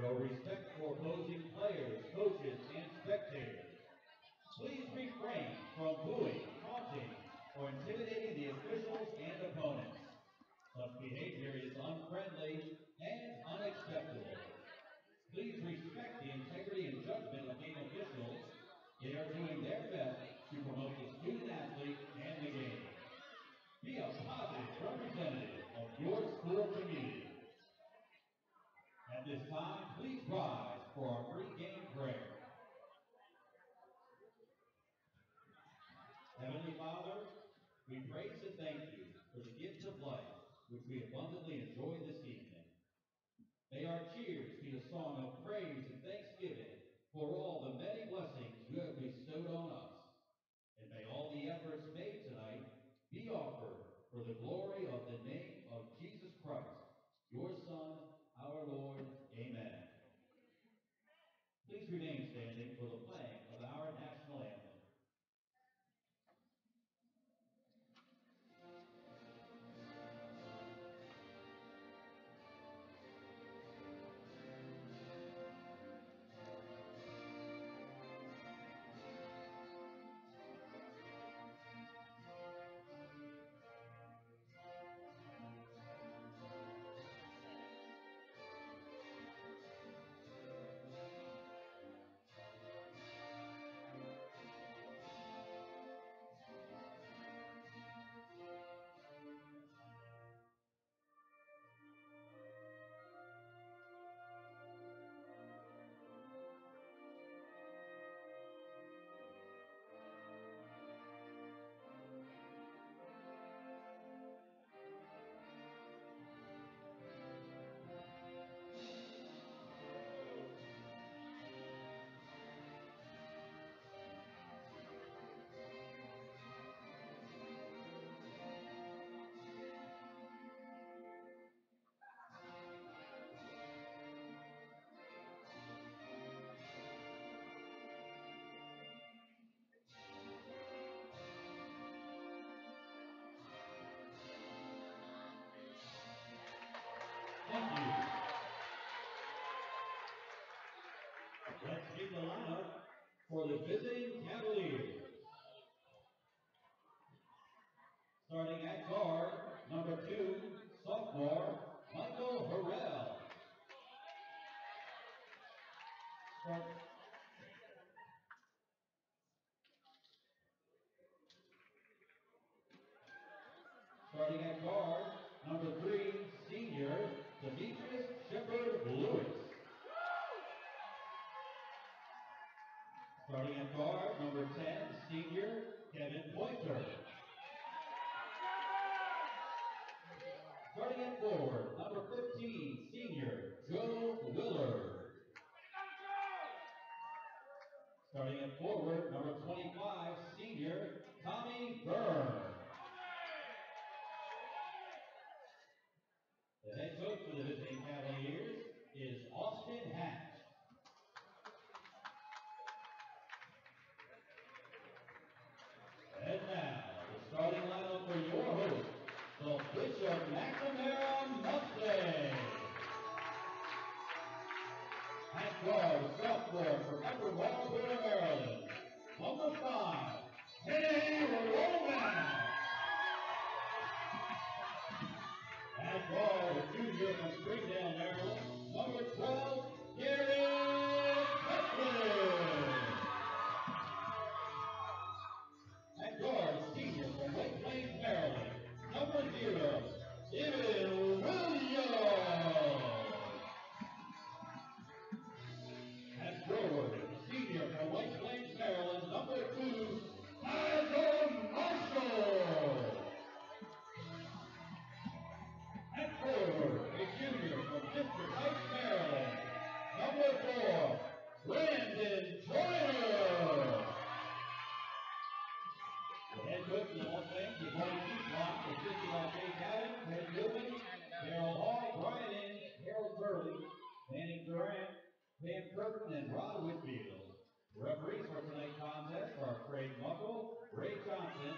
Show respect for opposing players, coaches, and spectators. Please refrain from booing, taunting, or intimidating the officials and opponents. Such behavior is unfriendly and unacceptable. Please respect the integrity and judgment of game officials. They are doing their best to promote the student-athlete and the game. Be a positive representative of your school community. At this time, please rise for our pre-game prayer. Heavenly Father, we praise and thank you for the gift of life, which we abundantly enjoy this evening. May our cheers be a song of praise and thanksgiving for all the many blessings you have bestowed on us. And may all the efforts made tonight be offered for the glory of the name of Jesus Christ, your Son, our Lord. Amen. Please remain standing for the playing of our national anthem. Thank you. Let's meet the lineup for the visiting Cavaliers. Starting at guard, number 2, sophomore, Michael Harrell. Starting at guard, number 3, senior, Demetrius Shepard Lewis. Starting at guard, number 10, senior, Kevin Pointer. Starting at forward, number 15, senior, Joe Willard. Starting at forward, number 25, senior, Tommy Byrne. The head coach for the visiting Cavaliers is Austin Hatch. And now, the starting lineup for your host, the Bishop McNamara Mustangs. At guard, sophomore from Upper Ballboro, Maryland, number 5, Kenny Roman. At guard, a junior from Springdale, Maryland, number 12, Garrett Beckley. At guard, senior from White Plains, Maryland, number 0, Evan Williams. At forward, senior from White Plains, Maryland, number 2, Michael Marshall. At forward, a junior from District Heights, Maryland, number 4, Brandon Joyner. The head coach of the Mustangs is Marty Peacock, assisted by Jay Cadden, Ted Gilman, Harold Hall, Brian Inge, Harold Turley, Manning Durant, Pam Curtin, and Rod Whitfield. Referees for tonight's contest are Craig Muckle, Ray Johnson,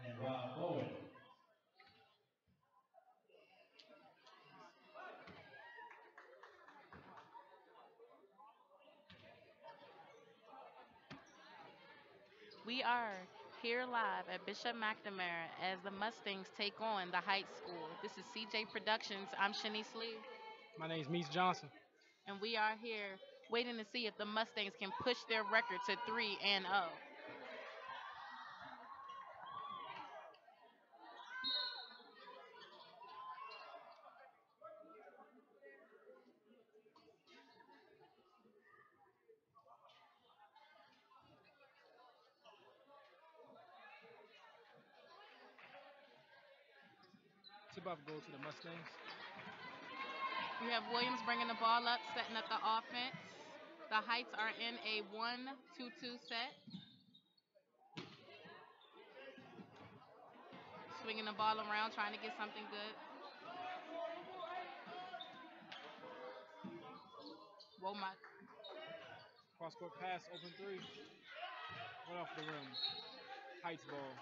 and Rob Bowen. We are here live at Bishop McNamara as the Mustangs take on the Heights School. This is CJ Productions. I'm Shanice Lee, My name's Meese Johnson. and we are here waiting to see if the Mustangs can push their record to 3-0. Tip-off goes to the Mustangs. We have Williams bringing the ball up, setting up the offense. The Heights are in a 1-2-2 set. Swinging the ball around, trying to get something good. Womack. Cross-court pass, open three. Right off the rim. Heights ball.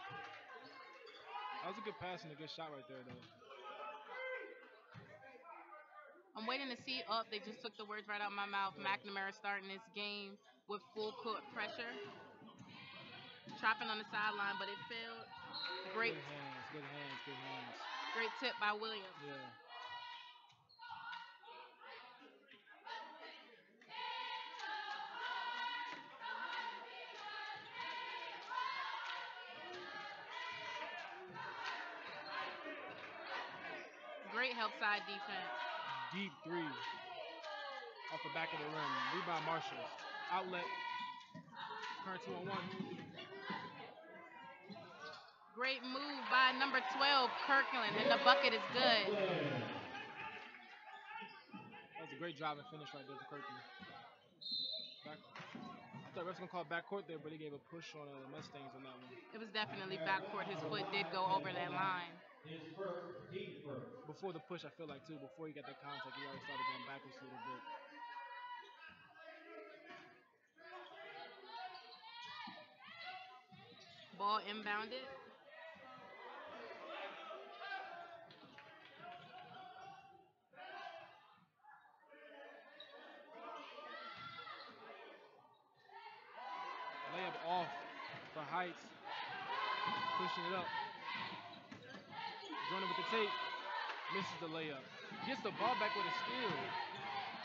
That was a good pass and a good shot right there, though. I'm waiting to see. Oh, they just took the words right out of my mouth. McNamara starting this game with full court pressure. Trapping on the sideline, but it failed. Great, Good hands, good hands, good hands. great tip by Williams. Yeah. Great help side defense. Deep three. Off the back of the rim. Rebound Marshalls. Outlet. Current 2-on-1. Great move by number 12, Kirkland, and the bucket is good. That was a great drive and finish right there for Kirkland. Back. I thought refs gonna call backcourt there, but he gave a push on the Mustangs on that one. It was definitely backcourt. His foot did go over that line. Before the push, I feel like too. Before he got that contact, he already started going backwards a little bit. Ball inbounded. Layup off for Heights. Pushing it up. Joining with the tape. Misses the layup. Gets the ball back with a steal.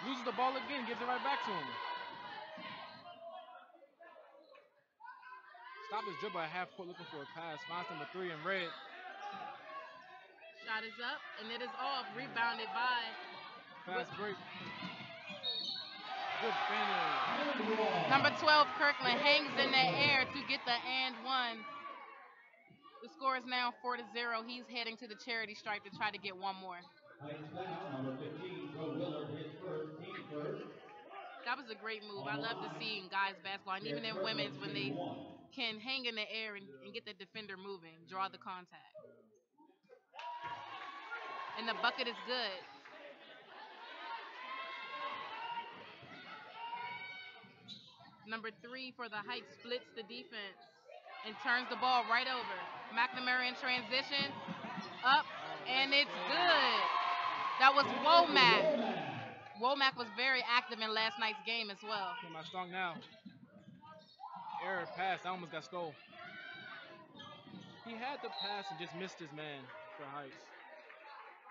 Loses the ball again. Gives it right back to him. Stop his dribble at half court looking for a pass. Finds number 3 in red. Shot is up, and it is off. Rebounded by. Fast break. Good finish. Number 12, Kirkland, hangs in the air to get the and one. The score is now 4-0. He's heading to the charity stripe to try to get one more. Number 15, Joe Willard, his first, team first. That was a great move. I love to see in guys basketball, and even in women's, when they can hang in the air and get the defender moving, draw the contact. And the bucket is good. Number 3 for the Heights splits the defense and turns the ball right over. McNamara in transition, up, and it's good. That was Womack. Womack was very active in last night's game as well. Am I strong now? Error pass. I almost got stole. He had the pass and just missed his man for Heights.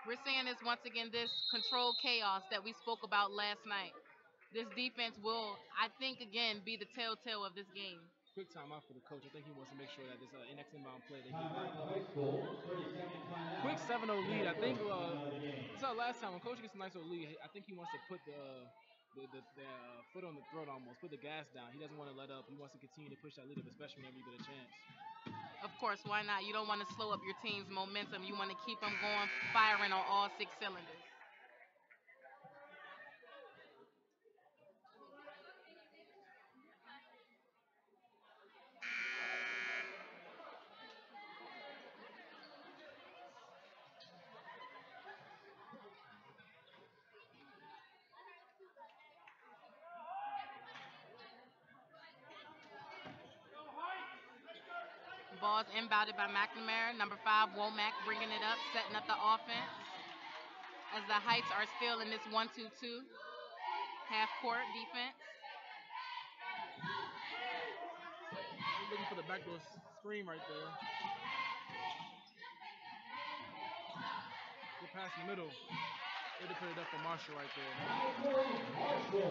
We're seeing this once again, this controlled chaos that we spoke about last night. This defense will, I think, again, be the telltale of this game. Quick timeout for the coach. I think he wants to make sure that this next inbound play that he right. Quick 7-0 lead. I think it's our last time when coach gets a nice old lead. I think he wants to put the foot on the throat almost, put the gas down. He doesn't want to let up. He wants to continue to push that lead up, especially whenever you get a chance. Of course, why not? You don't want to slow up your team's momentum. You want to keep them going, firing on all 6 cylinders. Ball's inbounded by McNamara. Number 5, Womack bringing it up, setting up the offense. As the Heights are still in this 1-2-2 half-court defense. Looking for the backdoor screen right there. Good pass in the middle. Way to put it up for Marshall right there.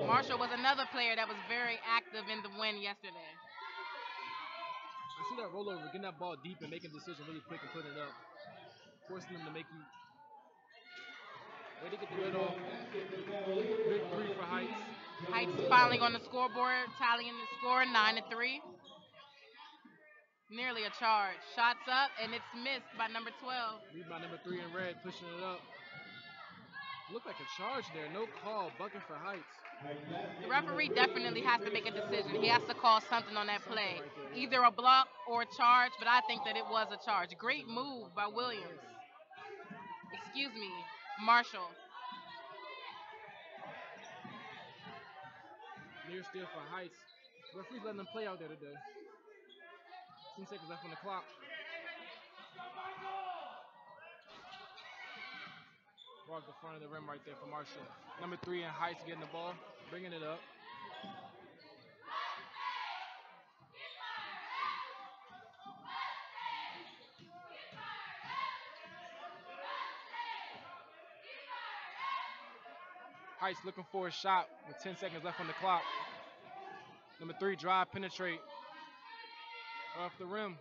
Marshall was another player that was very active in the win yesterday. I see that rollover, getting that ball deep and making a decision really quick and putting it up. Forcing them to make you. Way to get the good off. Big three for Heights. Heights finally on the scoreboard, tallying the score 9-3. Nearly a charge. Shots up, and it's missed by number 12. Lead by number 3 in red, pushing it up. Looked like a charge there. No call. Bucket for Heights. The referee definitely has to make a decision. He has to call something on that play. Either a block or a charge, but I think that it was a charge. Great move by Williams. Excuse me, Marshall. Near steal for Heights. Referee's letting them play out there today. 10 seconds left on the clock. Ball at the front of the rim right there for Marshall. Number 3 in Heights getting the ball, bringing it up. Heights looking for a shot with 10 seconds left on the clock. Number 3 drive, penetrate. Off the rim.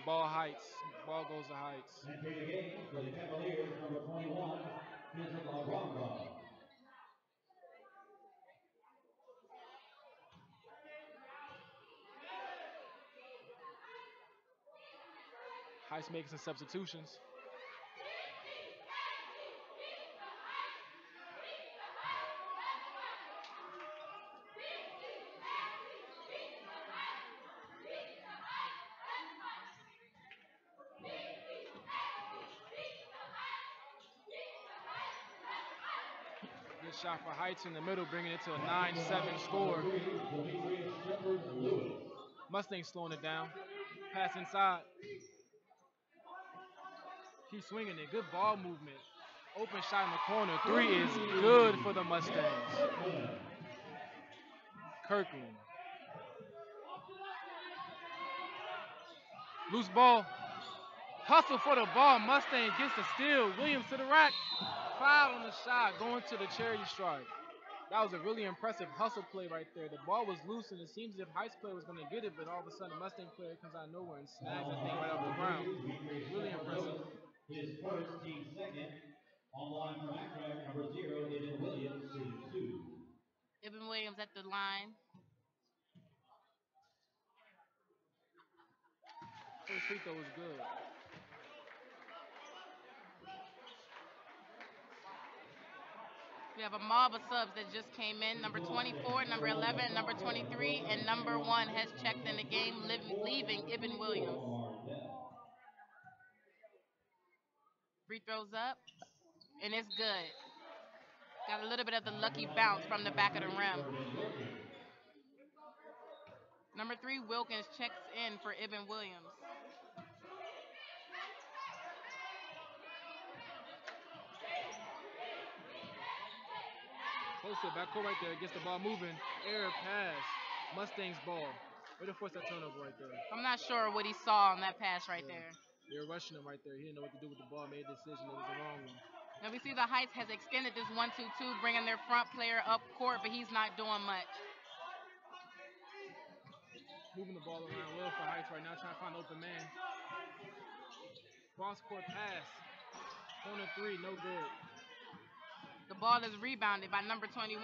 Ball Heights. Ball goes to Heights. Entering the game for the Cavaliers, number 21, Kendrick Longball. Heights making some substitutions. Good shot for Heights in the middle, bringing it to a 9-7 score. Mustang slowing it down. Pass inside. Keep swinging it. Good ball movement. Open shot in the corner. 3 is good for the Mustangs. Kirkland. Loose ball. Hustle for the ball. Mustang gets the steal. Williams to the rack. Foul on the shot. Going to the charity stripe. That was a really impressive hustle play right there. The ball was loose, and it seems as if Heights player was going to get it, but all of a sudden, the Mustang player comes out of nowhere and snags that thing right off the ground. Really impressive. His first, team second. On the line from McNamara, number 0, Ibn Williams, shooting 2. Ibn Williams at the line. First free throw was good. We have a mob of subs that just came in. Number 24, number 11, number 23, and number 1 has checked in the game, leaving Ibn Williams. Free throws up, and it's good. Got a little bit of the lucky bounce from the back of the rim. Number 3, Wilkins checks in for Ibn Williams. Close to the backcourt right there. Gets the ball moving. Air pass. Mustangs ball. Way to force that turnover right there. I'm not sure what he saw on that pass right there. They were rushing him right there. He didn't know what to do with the ball. Made a decision. It was the wrong one. Now we see the Heights has extended this 1-2-2, bringing their front player up court, but he's not doing much. Moving the ball around well for Heights right now, trying to find an open man. Cross court pass. Corner 3, no good. The ball is rebounded by number 21,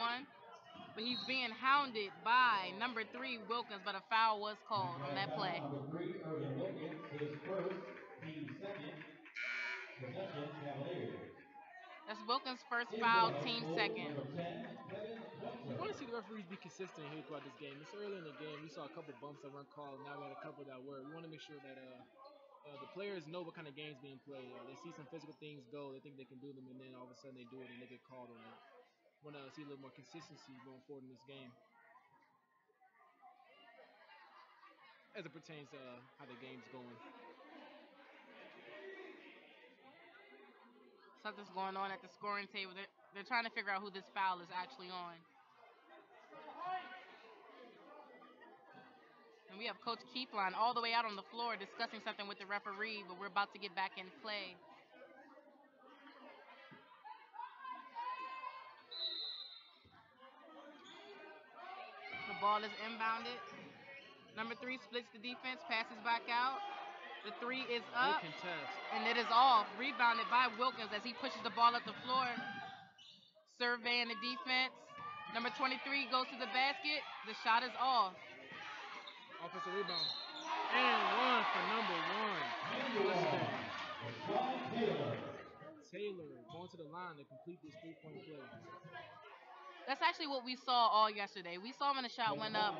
but he's being hounded by number 3, Wilkins, but a foul was called on that play. Number 3, Irvin Wilkins, his first, team second. Possession, Cavaliers. That's Wilkins' first foul, team second. We want to see the referees be consistent here throughout this game. It's early in the game. We saw a couple bumps that weren't called. Now we had a couple that were. We want to make sure that the players know what kind of games being played. They see some physical things go. They think they can do them, and then all of a sudden they do it and they get called on it. We want to see a little more consistency going forward in this game, as it pertains to how the game's going. Something's going on at the scoring table. They're trying to figure out who this foul is actually on. And we have Coach Keepline all the way out on the floor discussing something with the referee, but we're about to get back in play. The ball is inbounded. Number 3 splits the defense, passes back out. The 3 is up, and it is off. Rebounded by Wilkins as he pushes the ball up the floor. Surveying the defense. Number 23 goes to the basket. The shot is off. Offensive rebound. And one for number 1. Taylor going to the line to complete this 3-point play. That's actually what we saw all yesterday. We saw when the shot went up.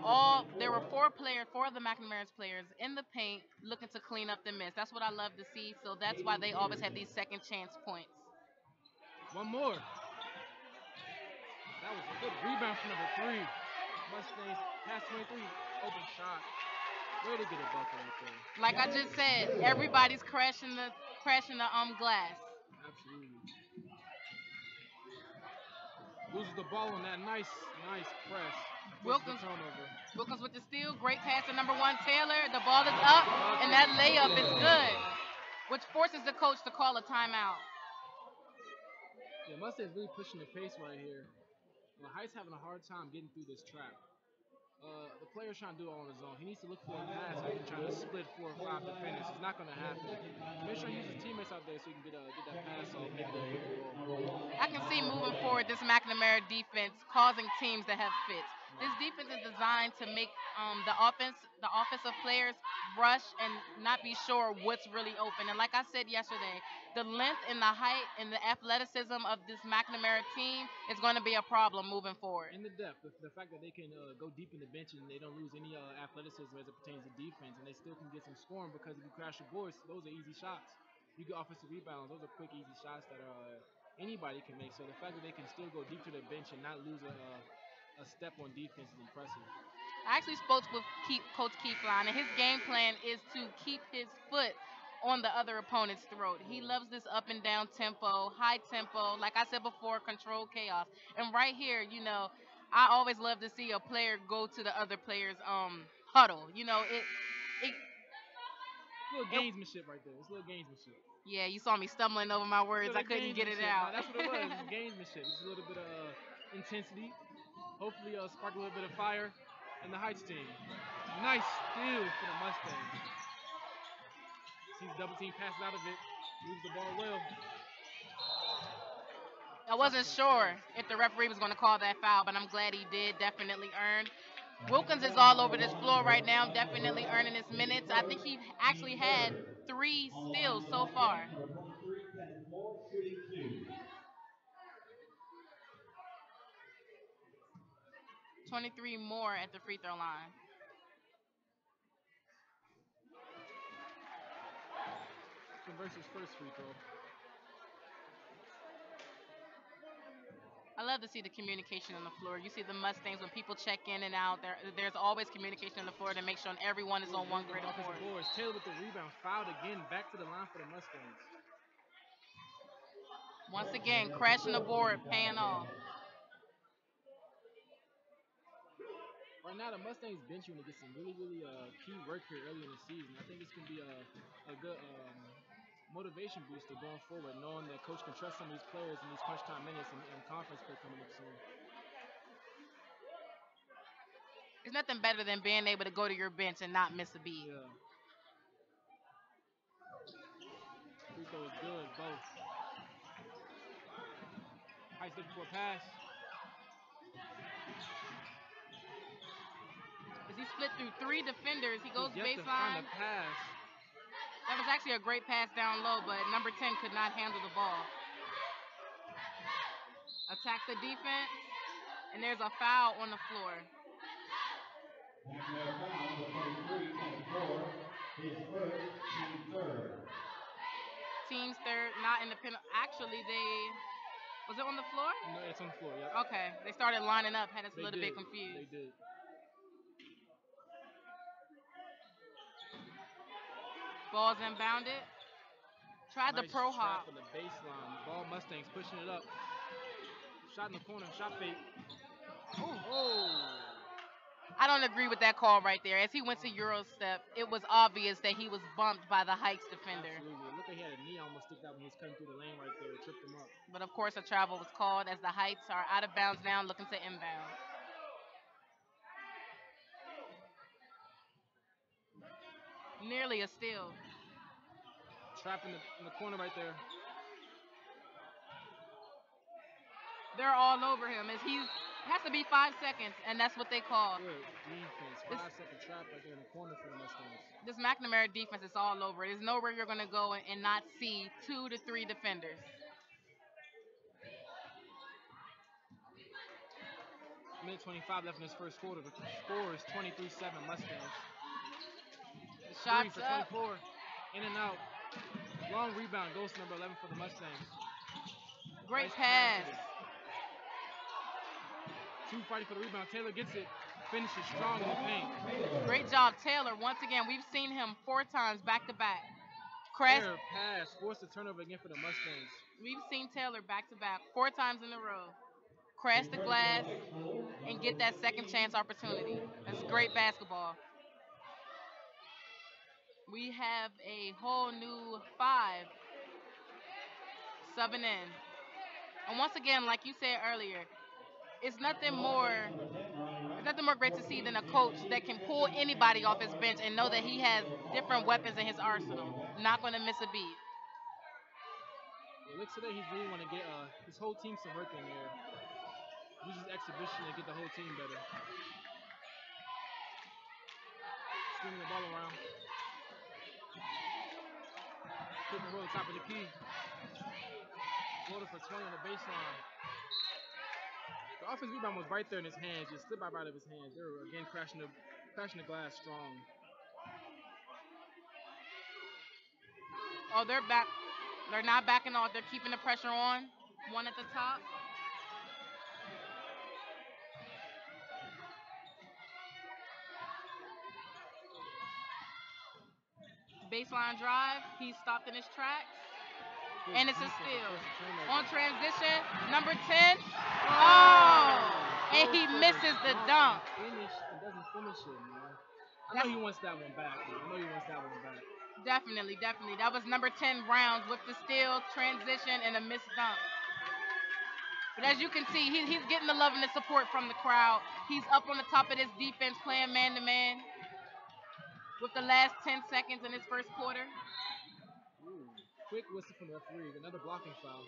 There were four of the McNamara's players in the paint looking to clean up the miss. That's what I love to see. So that's why they always have these second chance points. One more. That was a good rebound from number 3. Mustangs past 23. Open shot. Way to get a bucket right there. Like I just said, everybody's crashing the glass. Absolutely. Loses the ball on that nice press. Wilkins with the steal. Great pass to number 1, Taylor. The ball is up, and that layup is good, which forces the coach to call a timeout. Yeah, Mustang's really pushing the pace right here. Height's having a hard time getting through this trap. The player's trying to do it on his own. He needs to look for a pass so he can try to split 4 or 5 defenders. It's not going to happen. Make sure he uses teammates out there so he can get that pass off. I can see moving forward this McNamara defense causing teams to have fits. This defense is designed to make the offensive players rush and not be sure what's really open. And like I said yesterday, the length and the height and the athleticism of this McNamara team is going to be a problem moving forward. And the depth, the fact that they can go deep in the bench and they don't lose any athleticism as it pertains to defense, and they still can get some scoring because if you crash the boards, those are easy shots. You get offensive rebounds; those are quick, easy shots that anybody can make. So the fact that they can still go deep to the bench and not lose a step on defense is impressive. I actually spoke with Coach Keepline, and his game plan is to keep his foot on the other opponent's throat. He loves this up and down tempo, high tempo, like I said before, control chaos. And right here, I always love to see a player go to the other player's huddle. It's a little gamesmanship right there. It's a little gamesmanship. Yeah, you saw me stumbling over my words. I couldn't get it out. No, that's what it was. It's gamesmanship. It's a little bit of intensity. Hopefully spark a little bit of fire in the Heights team. Nice steal for the Mustangs. Sees double team, passes out of it, moves the ball well. I wasn't sure if the referee was going to call that foul, but I'm glad he did. Definitely earned. Wilkins is all over this floor right now, definitely earning his minutes. I think he actually had 3 steals so far. 23 more at the free throw line. Converts his first free throw. I love to see the communication on the floor. You see the Mustangs when people check in and out. There's always communication on the floor to make sure everyone is on one grid of court. Taylor with the rebound, fouled again, back to the line for the Mustangs. Once again, crashing the board, paying off. Right now, the Mustangs bench unit gets some really key work here early in the season. I think this can be a good motivation booster going forward, knowing that coach can trust some of these players in these crunch time minutes and conference play coming up soon. There's nothing better than being able to go to your bench and not miss a beat. Yeah. Free throw is good, both. Heights looking for a pass. As he split through 3 defenders, he goes baseline. To find a pass. That was actually a great pass down low, but number 10 could not handle the ball. Attacks the defense, and there's a foul on the floor. Team's third, not in the penalty. Actually, was it on the floor? No, it's on the floor, yeah. Okay, they started lining up, had us a little bit confused. They did. Ball's inbounded. Tried the pro hop. For the baseline. Ball Mustangs pushing it up. Shot in the corner. Shot fake. Oh. I don't agree with that call right there. As he went to Euro step, it was obvious that he was bumped by the Heights defender. Absolutely. Look like he had a knee almost stick out when he was cutting through the lane right there. It tripped him up. But of course, a travel was called as the Heights are out of bounds now, looking to inbound. Nearly a steal. Trap in the corner right there. They're all over him as he has to be 5 seconds, and that's what they call. Good defense. 5-second trap right there in the corner for the Mustangs. This McNamara defense is all over. There's nowhere you're going to go and not see 2 to 3 defenders. Minute 25 left in this first quarter. The score is 23-7 Mustangs. The shot's 3 for 24. In and out. Long rebound goes to number 11 for the Mustangs. Great Nice pass. 2 fighting for the rebound. Taylor gets it. Finishes strong in the paint. Great job, Taylor. Once again, we've seen him 4 times back to back. Crest. Fair pass. Forced a turnover again for the Mustangs. We've seen Taylor back to back 4 times in a row. Crash the glass and get that second chance opportunity. That's great basketball. We have a whole new 5 subbing in. And once again, like you said earlier, it's nothing more great to see than a coach that can pull anybody off his bench and know that he has different weapons in his arsenal. Not going to miss a beat. It looks today he's really want to get his whole team some work in there. Use his exhibition to get the whole team better. Swinging the ball around. Pick and roll the top of the key. Floater for 20 on the baseline. The offensive rebound was right there in his hands, just slipped right out of his hands. They were again crashing the glass strong. Oh, they're back. They're not backing off. They're keeping the pressure on. One at the top. Baseline drive. He's stopped in his tracks. And it's a steal. On transition, number 10. Oh! And he misses the dunk. He doesn't finish it, man. I know he wants that one back, man. Definitely. That was number 10 Browns with the steal, transition, and a missed dunk. But as you can see, he's getting the love and the support from the crowd. He's up on the top of this defense playing man-to-man with the last 10 seconds in his first quarter. Ooh, quick whistle from the referee. Another blocking foul.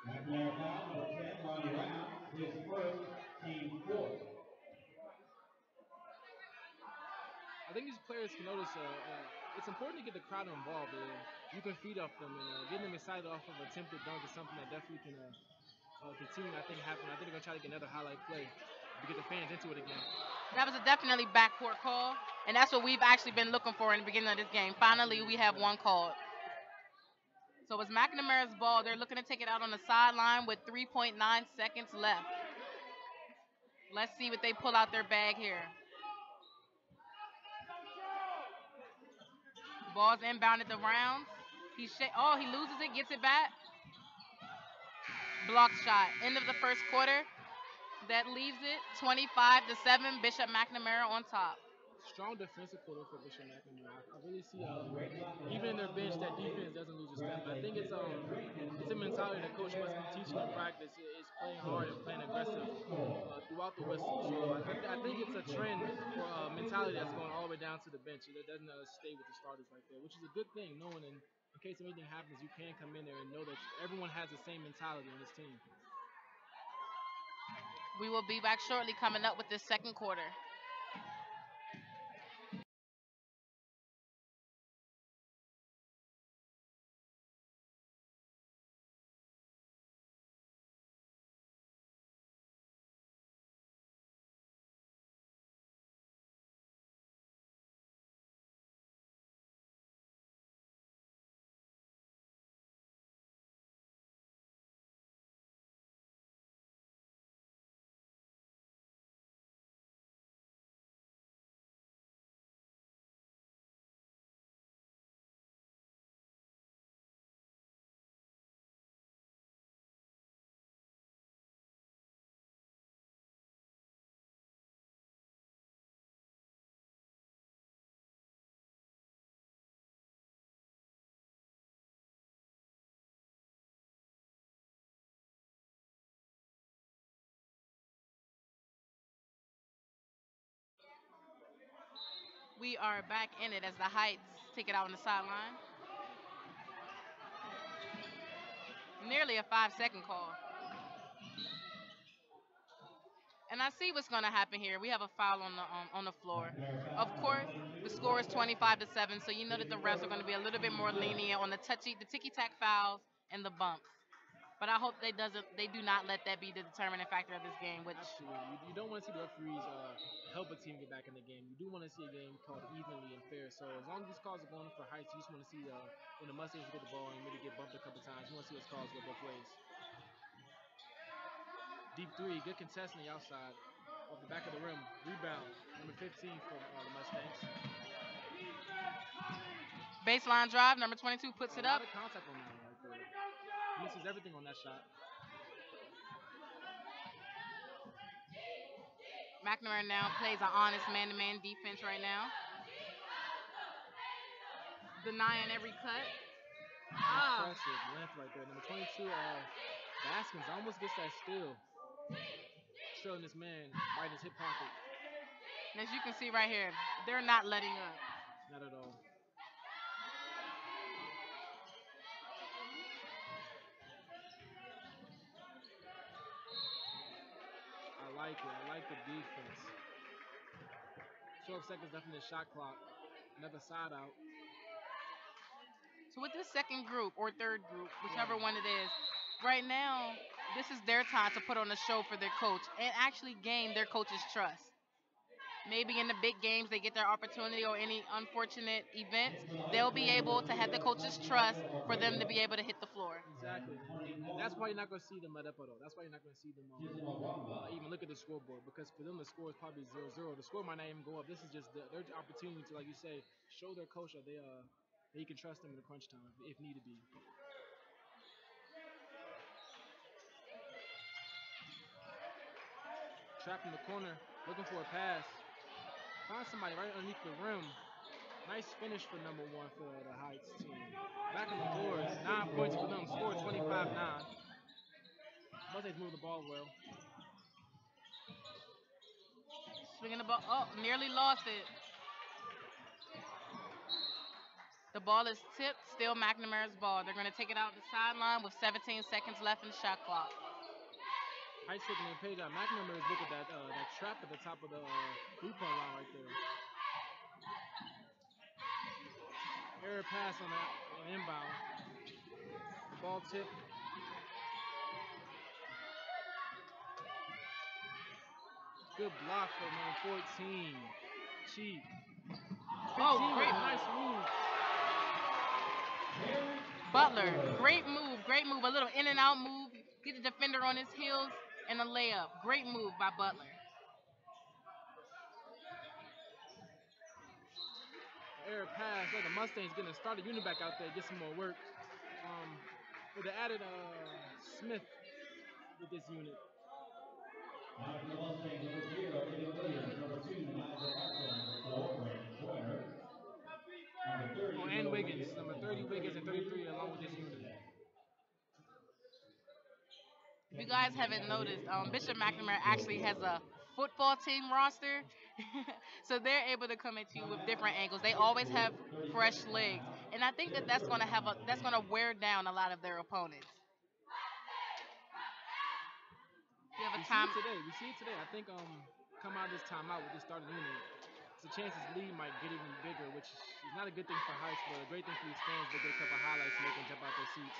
McNamara foul, number 10, Ronnie Round, his first, team 4. I think these players can notice it's important to get the crowd involved. You can feed off them, and getting them excited off of attempted dunk is something that definitely can continue, I think, happen. I think they're going to try to get another highlight play to get the fans into it again. That was a definitely backcourt call, and that's what we've actually been looking for in the beginning of this game. Finally, we have one called. So it's McNamara's ball. They're looking to take it out on the sideline with 3.9 seconds left. Let's see what they pull out their bag here. Ball's inbounded the rounds. He loses it, gets it back. Block shot. End of the first quarter. That leaves it 25-7. Bishop McNamara on top. Strong defensive quarter for Bishop McNamara. I really see, even in their bench, that defense doesn't lose a step. I think it's a mentality that coach must be teaching in practice. Is playing hard and playing aggressive throughout the whistle. So I think it's a trend for mentality that's going all the way down to the bench. It doesn't stay with the starters right there, which is a good thing, knowing in case anything happens, you can come in there and know that everyone has the same mentality on this team. We will be back shortly coming up with this second quarter. We are back in it as the Heights take it out on the sideline. Nearly a 5-second call. And I see what's going to happen here. We have a foul on the floor. Of course, the score is 25-7, so you know that the refs are going to be a little bit more lenient on the ticky-tack fouls and the bumps. But I hope they do not let that be the determining factor of this game. Which absolutely, you don't want to see the referees help a team get back in the game. You do want to see a game called evenly and fair. So as long as these calls are going for Heights, you just want to see when the Mustangs get the ball and maybe get bumped a couple times. You want to see those calls go both ways. Deep three, good contest on the outside, off the back of the rim. Rebound, number 15 for the Mustangs. Baseline drive, number 22 puts it up. A lot of contact on that one right there. Misses everything on that shot. McNamara now plays an honest man-to-man defense right now. Denying every cut. Impressive length right there. Number 22, Baskins almost gets that steal. Trailing this man right in his hip pocket. As you can see right here, they're not letting up. Not at all. I like it. I like the defense. 12 seconds left in the shot clock. Another side out. So with this second group or third group, whichever one it is, right now, this is their time to put on a show for their coach and actually gain their coach's trust. Maybe in the big games they get their opportunity or any unfortunate events, they'll be able to have the coach's trust for them to be able to hit the floor. Exactly. And that's why you're not going to see them let up at all. That's why you're not going to see them even look at the scoreboard, because for them the score is probably 0-0. The score might not even go up. This is just their opportunity to, like you say, show their coach that they can trust them in the crunch time if need to be. Trapped in the corner, looking for a pass. Find somebody right underneath the rim. Nice finish for number 1 for the Heights team. Back on the boards, 9 points for them. Score 25-9. Mustangs move the ball well. Swinging the ball. Oh, nearly lost it. The ball is tipped. Still McNamara's ball. They're going to take it out the sideline with 17 seconds left in the shot clock. Heights taking their page out. McNamara is looking at that trap at the top of the three-point line right there. Error pass on an inbound. The ball tip. Good block for number 14. Cheap. Oh, great. Nice move. Butler, great move. A little in and out move. Get the defender on his heels and a layup. Great move by Butler. Error pass. The Mustangs getting a starter unit back out there, get some more work. But they added Smith with this unit. Now for the Mustangs, number 0, Eddie Williams. Number 2, Nigel Arson. Number 4, Brandon Joyner. Number 30, and Wiggins. Number 30, Wiggins, and 33 along with this unit. If you guys haven't noticed, Bishop McNamara actually has a football team roster. So they're able to come at you with different angles. They always have fresh legs. And I think that's going to wear down a lot of their opponents. You have a time we see it today. I think come out of this timeout with this starting unit, it's a chance his lead might get even bigger, which is not a good thing for Heights, but a great thing for these fans. They get a couple highlights and they can jump out their seats.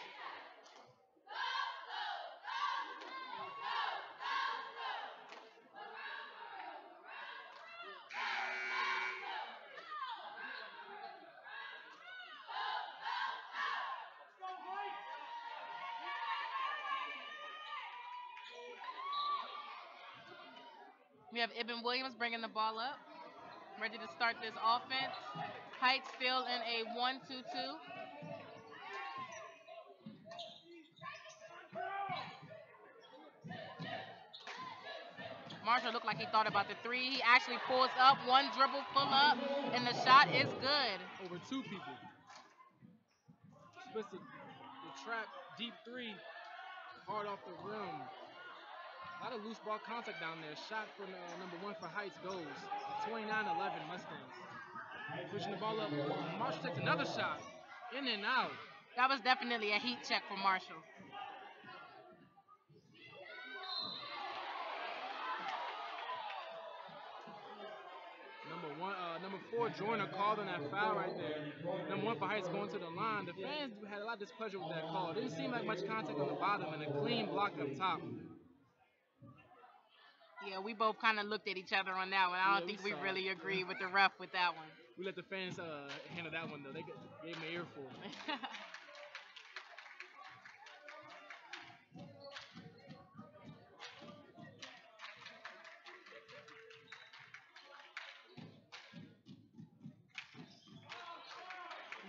We have Ibn Williams bringing the ball up, ready to start this offense. Heights still in a 1-2-2. Marshall looked like he thought about the three. He actually pulls up, one dribble pull up, and the shot is good. Over 2 people. Twisted the trap, deep 3, hard off the rim. A lot of loose ball contact down there. Shot for number 1 for Heights goes. 29-11 Mustangs. Pushing the ball up. Marshall takes another shot. In and out. That was definitely a heat check for Marshall. Number 4, Joyner called on that foul right there. Number 1 for Heights going to the line. The fans had a lot of displeasure with that call. It didn't seem like much contact on the bottom and a clean block up top. Yeah, we both kind of looked at each other on that one. I don't think we really agreed with the ref with that one. We let the fans handle that one, though. They gave me an earful.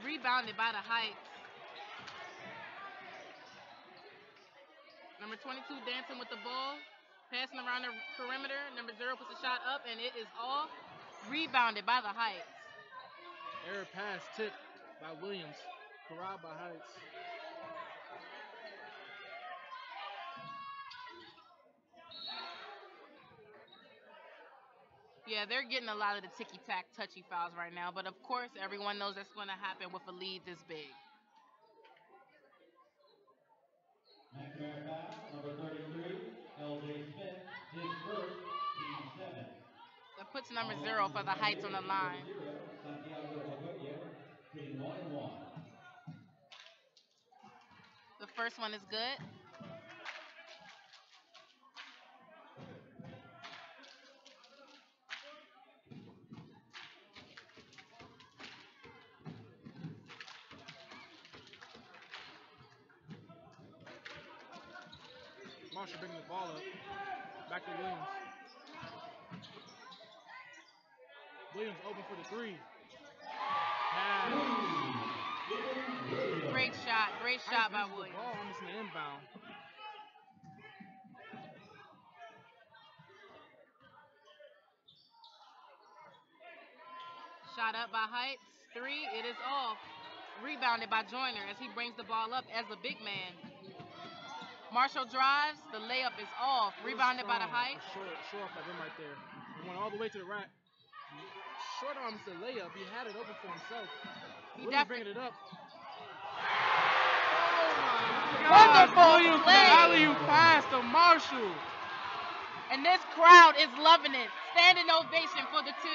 Rebounded by the Heights. Number 22 dancing with the ball, passing around the perimeter. Number 0 puts a shot up, and it is off. Rebounded by the Heights. Error pass tip by Williams. Corral by Heights. Yeah, they're getting a lot of the ticky-tack touchy fouls right now, but of course everyone knows that's going to happen with a lead this big. McNamara foul, number 33, L.J. Smith, his first, team 7. That puts number 0 for the Heights on the line. Hitting 1 and 1. The first one is good. Marshall bringing the ball up. Back to Williams. Williams open for the 3. Great shot by Williams. Ball almost in the inbound. Shot up by Heights. 3, it is off. Rebounded by Joyner as he brings the ball up as a big man. Marshall drives, the layup is off. Rebounded by the Heights. Short off that rim right there. He went all the way to the rack. Short arms the layup. He had it open for himself. Williams bringing it up. Wonderful play. Alley-oop pass to Marshall. And this crowd is loving it. Standing ovation for the 2.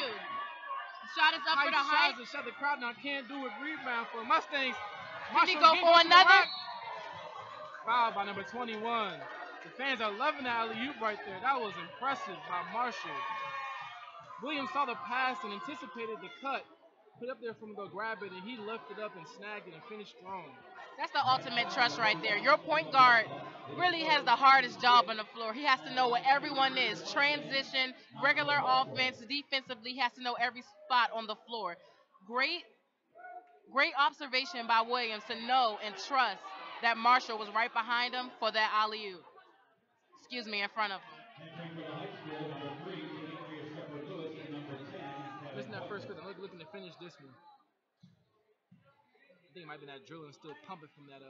Shot is up for the Heights. Shot the crowd now can't do it. Rebound for Mustangs. Did he go for another? Foul by number 21. The fans are loving the alley-oop right there. That was impressive by Marshall. Williams saw the pass and anticipated the cut. Put up there for him to go grab it, and he lifted up and snagged it and finished strong. That's the ultimate trust right there. Your point guard really has the hardest job on the floor. He has to know what everyone is. Transition, regular offense, defensively, he has to know every spot on the floor. Great observation by Williams to know and trust that Marshall was right behind him for that alley-oop. Excuse me, in front of him. Missing that first quick, looking to finish this one. I think it might be that drilling still pumping from that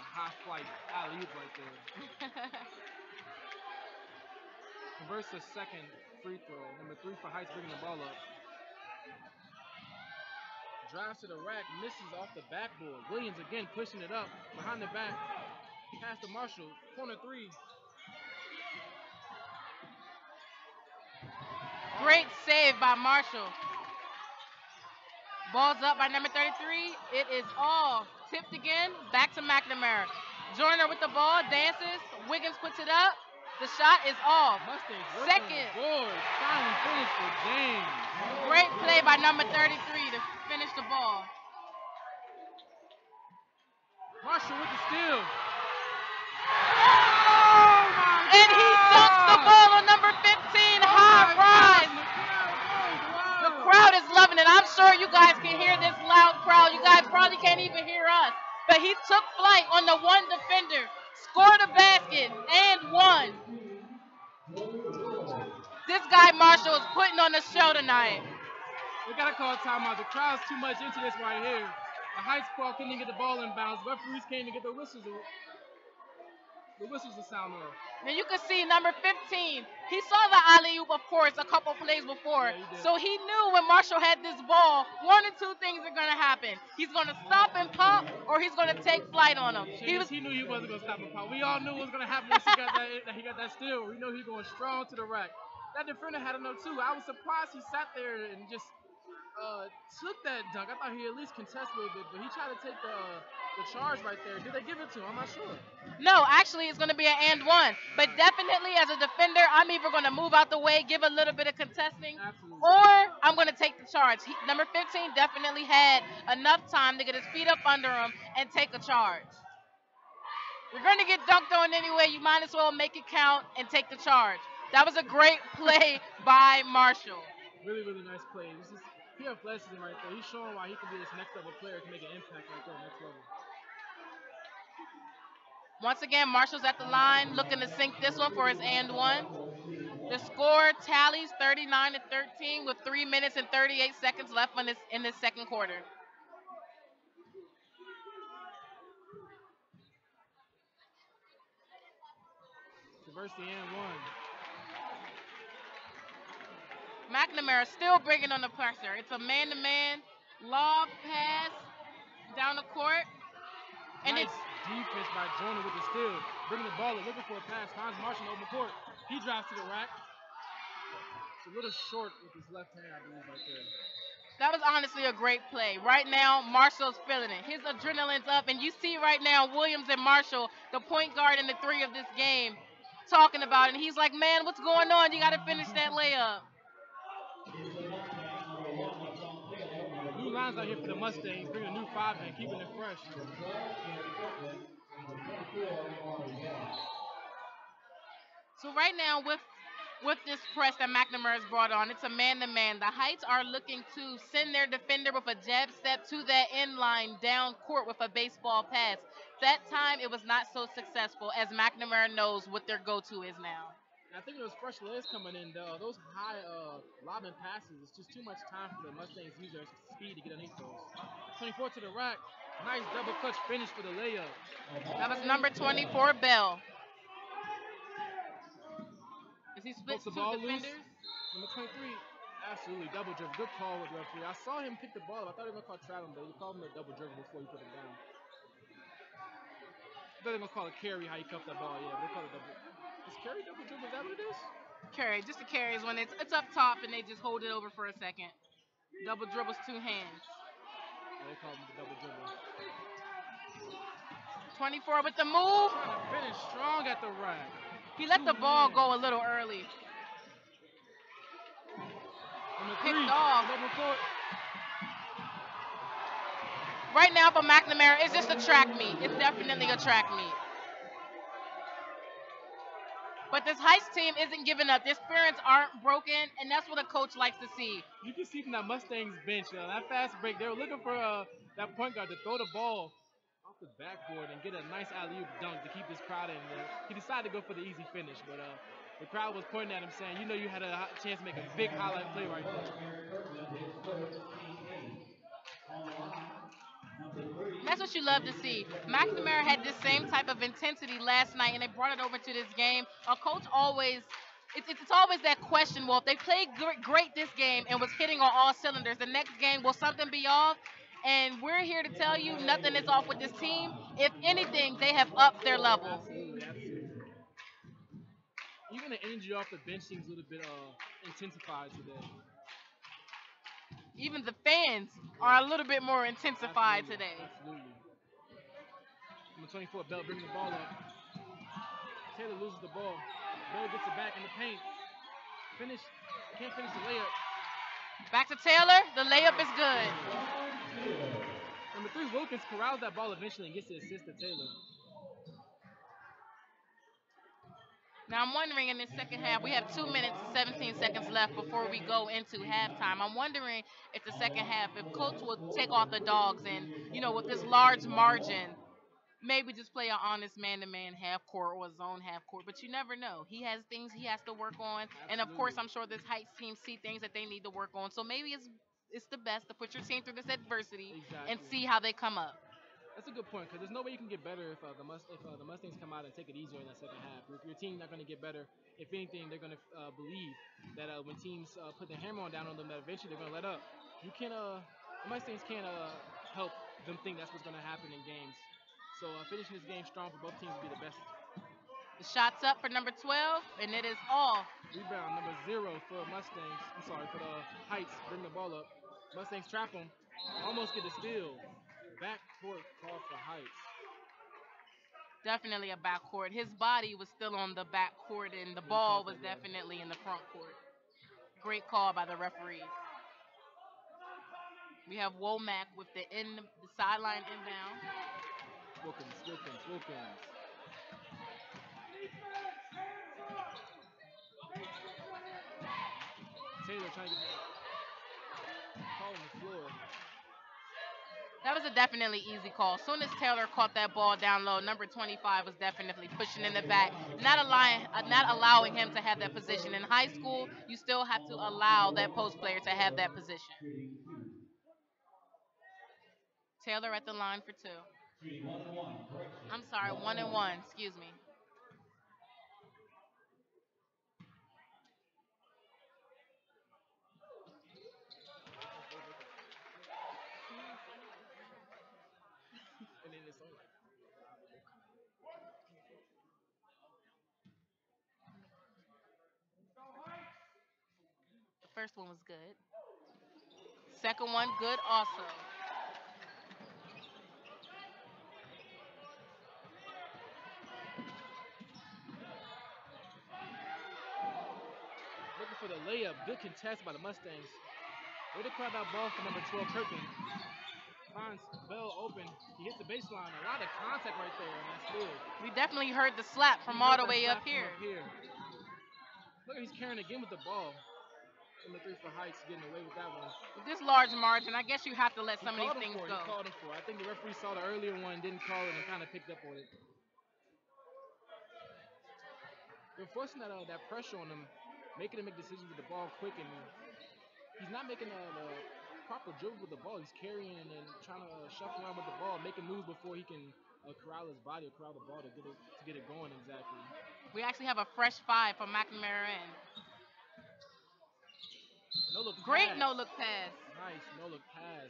high flight alley-oop right there. Converts to second free throw. Number 3 for Heights bringing the ball up. Drives to the rack, misses off the backboard. Williams again pushing it up behind the back. Pass to Marshall. Corner 3. Great save by Marshall. Ball's up by number 33. It is all tipped again. Back to McNamara. Joyner with the ball, dances. Wiggins puts it up. The shot is off. Second. Finally finished for James. Great play by number 33 to finish the ball. Marshall with the steal. And he dunks the ball on number 15, high rise. The crowd is loving it. I'm sure you guys can hear this loud crowd. You guys probably can't even hear us. But he took flight on the 1 defender, scored a basket, and won. This guy Marshall is putting on the show tonight. We got to call a timeout. The crowd's too much into this right here. The Heights crowd couldn't even get the ball in bounds. Referees can't even get the whistles. The whistle's the sound of. Now you can see number 15. He saw the alley oop, of course, a couple plays before. Yeah, he did. So he knew when Marshall had this ball, one or two things are gonna happen. He's gonna stop and pop, or he's gonna take flight on him. He knew he wasn't gonna stop him, Paul. We all knew what was gonna happen once he got that steal. We know he going strong to the rack. That defender had to know too. I was surprised he sat there and just took that dunk. I thought he at least contested a little bit, but he tried to take the charge right there. Did they give it to him? I'm not sure. No, actually, it's going to be an and one. But definitely, as a defender, I'm either going to move out the way, give a little bit of contesting, Absolutely. or I'm going to take the charge. Number 15 definitely had enough time to get his feet up under him and take a charge. You're going to get dunked on anyway. You might as well make it count and take the charge. That was a great play by Marshall. Really, really nice play. This is pure athleticism right there. He's showing why he can be this next level player, can make an impact right there, next level. Once again, Marshall's at the line looking to sink this one for his and one. The score tallies 39-13 with 3 minutes and 38 seconds left in this second quarter. Traverse the and one. McNamara still bringing on the pressure. It's a man-to-man lob pass down the court. And nice it's defense by Jordan with the steal. Bringing the ball, looking for a pass. Finds Marshall in open court. He drives to the rack. It's a little short with his left hand, I believe, right there. That was honestly a great play. Right now, Marshall's feeling it. His adrenaline's up, and you see right now Williams and Marshall, the point guard and the three of this game, talking about it. And he's like, man, what's going on? You got to finish that layup. New lines out here for the Mustangs, bringing a new five and keeping it fresh. So right now, with this press that McNamara's brought on, it's a man-to-man. The Heights are looking to send their defender with a jab step to that end line down court with a baseball pass. That time, it was not so successful, as McNamara knows what their go-to is now. I think it was fresh legs coming in. Those high lobbing passes, it's just too much time for the Mustangs to use their speed to get underneath those. 24 to the rack. Nice double clutch finish for the layup. That was number 24, Bell. Is he split the two ball defenders? Loose. Number 23, absolutely double dribble. Good call with the referee. I saw him pick the ball up. I thought he was going to call traveling, but he called him a double dribble before he put him down. I thought they were going to call it carry how he cuffed that ball. Yeah, they call it double. Is carry double dribble? Is that what it is? Carry. Just a carry is when it's up top and they just hold it over for a second. Double dribbles, two hands. Yeah, they call him the double dribble. 24 with the move. Trying to finish strong at the rack. He let the ball go a little early. Picked off. Right now for McNamara, it's just a track meet. It's definitely a track meet. But this Heights team isn't giving up. Their spirits aren't broken, and that's what a coach likes to see. You can see from that Mustangs bench, that fast break, they were looking for that point guard to throw the ball off the backboard and get a nice alley-oop dunk to keep this crowd in there. He decided to go for the easy finish, but the crowd was pointing at him saying, you know you had a chance to make a big highlight play right there. That's what you love to see. McNamara had this same type of intensity last night, and they brought it over to this game. A coach always, it's always that question, well, if they played great this game and was hitting on all cylinders, the next game, will something be off? And we're here to tell you nothing is off with this team. If anything, they have upped their level. Absolutely, absolutely. Even the energy off the bench seems a little bit intensified today. Even the fans are a little bit more intensified today. Absolutely. Number 24, Bell bringing the ball up. Taylor loses the ball. Bell gets it back in the paint. Can't finish the layup. Back to Taylor. The layup is good. Number 3, Wilkins corrals that ball eventually and gets the assist to Taylor. Now, I'm wondering in this second half, we have 2 minutes, 17 seconds left before we go into halftime. I'm wondering if the second half, if Coach will take off the dogs and, with this large margin, maybe just play an honest man-to-man half court or a zone half court. But you never know. He has things he has to work on. Absolutely. And, of course, I'm sure this Heights team see things that they need to work on. So maybe it's the best to put your team through this adversity and see how they come up. That's a good point because there's no way you can get better if the Mustangs come out and take it easier in that second half. Your team's not going to get better. If anything, they're going to believe that when teams put their hammer down on them, that eventually they're going to let up. You can the Mustangs can't help them think that's what's going to happen in games. So finishing this game strong for both teams would be the best. The shot's up for number 12, and it is off. Rebound number 0 for Mustangs. I'm sorry, for the Heights. Bring the ball up. Mustangs trap them. Almost get a steal. Backcourt call for Heights. Definitely a backcourt. His body was still on the backcourt, and the ball was definitely in the front court. Great call by the referees. We have Womack with the sideline inbound. Wilkins. Taylor trying to get the call on the floor. That was a definitely easy call. As soon as Taylor caught that ball down low, number 25 was definitely pushing in the back, not allowing him to have that position. In high school, you still have to allow that post player to have that position. Taylor at the line for 2. I'm sorry, 1 and 1. Excuse me. The first one was good. Second one, good also. Looking for the layup. Good contest by the Mustangs. Way to crowd that ball for number 12, Kirkland. Finds Bell open. He hits the baseline. A lot of contact right there, and that's good. We definitely heard the slap from all the way up here. Look, he's carrying again with the ball. Number 3 for Heights, getting away with that one. With this large margin, I guess you have to let some of these things go. He called him for it. I think the referee saw the earlier one, didn't call it, and kind of picked up on it. They're forcing that pressure on him, making him make decisions with the ball quick, and he's not making the proper dribble with the ball. He's carrying and trying to shuffle around with the ball, making moves before he can corral his body or corral the ball to get it going exactly. We actually have a fresh 5 from McNamara in. Great no-look pass. Nice no-look pass.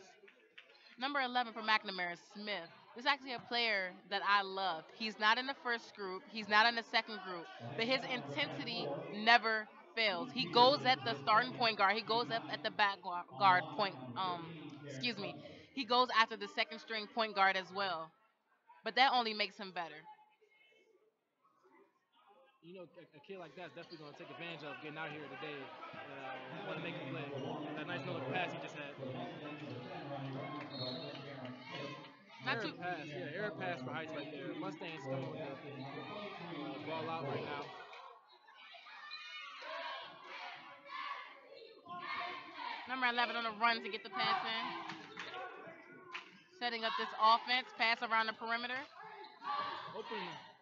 Number 11 for McNamara, Smith. This is actually a player that I love. He's not in the first group. He's not in the second group. But his intensity never fails. He goes at the starting point guard. He goes up at the back guard point. He goes after the second string point guard as well. But that only makes him better. You know, a kid like that's definitely going to take advantage of getting out here today. Want to make a play. That nice little pass he just had. Error pass for Heights right there. Mustangs coming with the ball out right now. Number 11 on the run to get the pass in. Setting up this offense. Pass around the perimeter.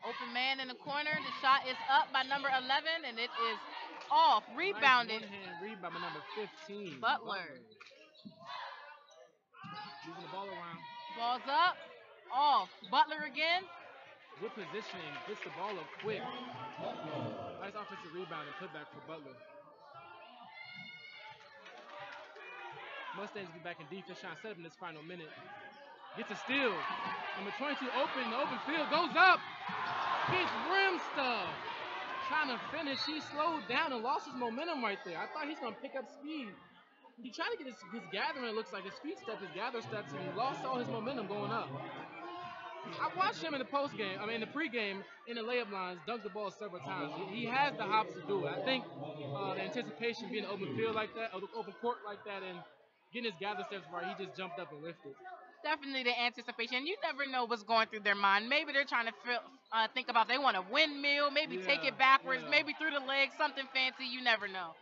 Open man in the corner. The shot is up by number 11, and it is off. Rebounded. Nice one-hand rebound by number 15. Butler. Moving the ball around. Ball's up. Off. Butler again. Good positioning. Gets the ball up quick. Nice offensive rebound and putback for Butler. Mustangs be back in defense, trying to set up in this final minute. Gets a steal. Number 22 open. The open field goes up. His rim stuff. Trying to finish. He slowed down and lost his momentum right there. I thought he's going to pick up speed. He tried to get his gathering. It looks like his feet steps, his gather steps, and he lost all his momentum going up. I watched him in the in the pregame, in the layup lines, dunk the ball several times. He has the hops to do it. I think the anticipation being an open field like that, open court like that, and getting his gather steps right, he just jumped up and lifted. Definitely the anticipation. You never know what's going through their mind. Maybe they're trying to think about they want a windmill, maybe take it backwards, maybe through the legs, something fancy. You never know.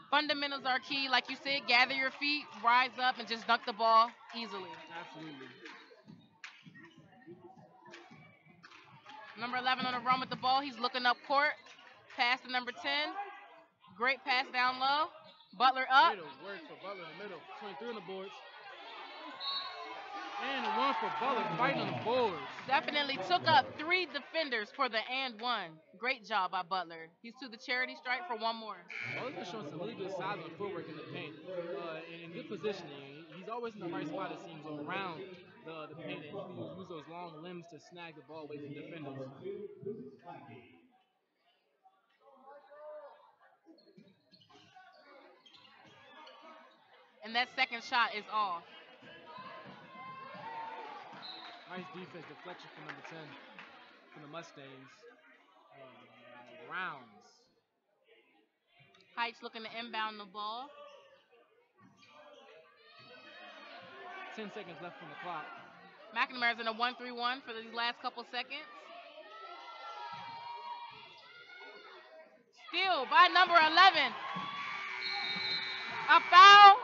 Fundamentals are key. Like you said, gather your feet, rise up, and just dunk the ball easily. Absolutely. Number 11 on the run with the ball. He's looking up court. Pass to number 10. Great pass down low. Butler up. Way to work for Butler in the middle. 23 on the boards. And one for Butler fighting on the boards. Definitely took up 3 defenders for the and one. Great job by Butler. He's to the charity stripe for one more. Butler's been showing some really good size and footwork in the paint, and good positioning. He's always in the right spot, it seems, around the paint, and he can use those long limbs to snag the ball away from defenders. And that second shot is off. Nice defense deflection from number 10 from the Mustangs. Rounds. Heights looking to inbound the ball. 10 seconds left on the clock. McNamara's in a 1-3-1 for these last couple seconds. Steal by number 11. A foul.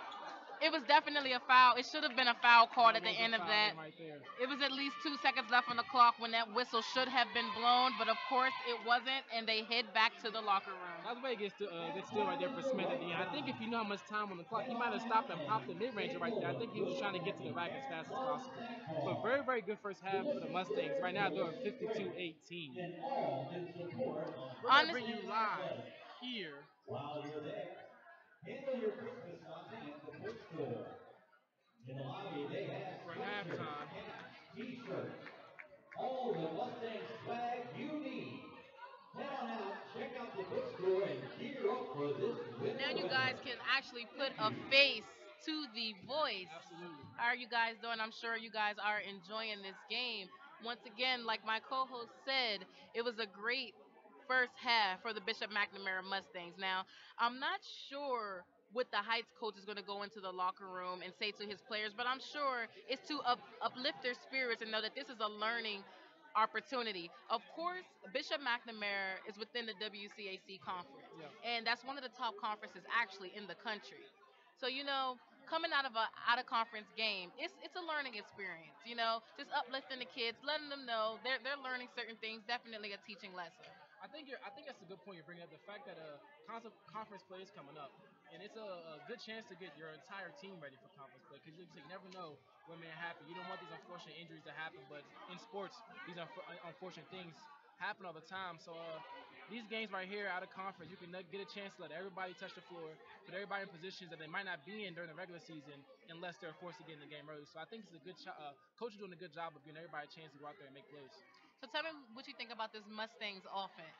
It was definitely a foul. It should have been a foul called at the end of that. Right there. It was at least 2 seconds left on the clock when that whistle should have been blown, but of course it wasn't, and they head back to the locker room. That's the way it gets still right there for Smith at the end. I think if you know how much time on the clock, he might have stopped and popped the mid-ranger right there. I think he was trying to get to the rack as fast as possible. But very, very good first half for the Mustangs. Right now they're 52-18. We're going to bring you live here. While you're there, handle your Christmas content at the bookstore. In the lobby, they have For halftime. T-shirts, all the Mustang swag you need. Head on out, check out the bookstore, and gear up for this winter. Now you guys can actually put a face to the voice. Absolutely. How are you guys doing? I'm sure you guys are enjoying this game. Once again, like my co-host said, it was a great first half for the Bishop McNamara Mustangs. Now, I'm not sure what the Heights coach is going to go into the locker room and say to his players, but I'm sure it's to uplift their spirits and know that this is a learning opportunity. Of course, Bishop McNamara is within the WCAC conference, Yeah. and that's one of the top conferences actually in the country. So coming out of a out of conference game, it's a learning experience. Just uplifting the kids, letting them know they're learning certain things. Definitely a teaching lesson. I think that's a good point you're bringing up. The fact that conference play is coming up, and it's a good chance to get your entire team ready for conference play because you never know what may happen. You don't want these unfortunate injuries to happen, but in sports, these unfortunate things happen all the time. So these games right here out of conference, you can get a chance to let everybody touch the floor, put everybody in positions that they might not be in during the regular season unless they're forced to get in the game early. So I think it's a good coach is doing a good job of giving everybody a chance to go out there and make plays. So tell me what you think about this Mustangs offense.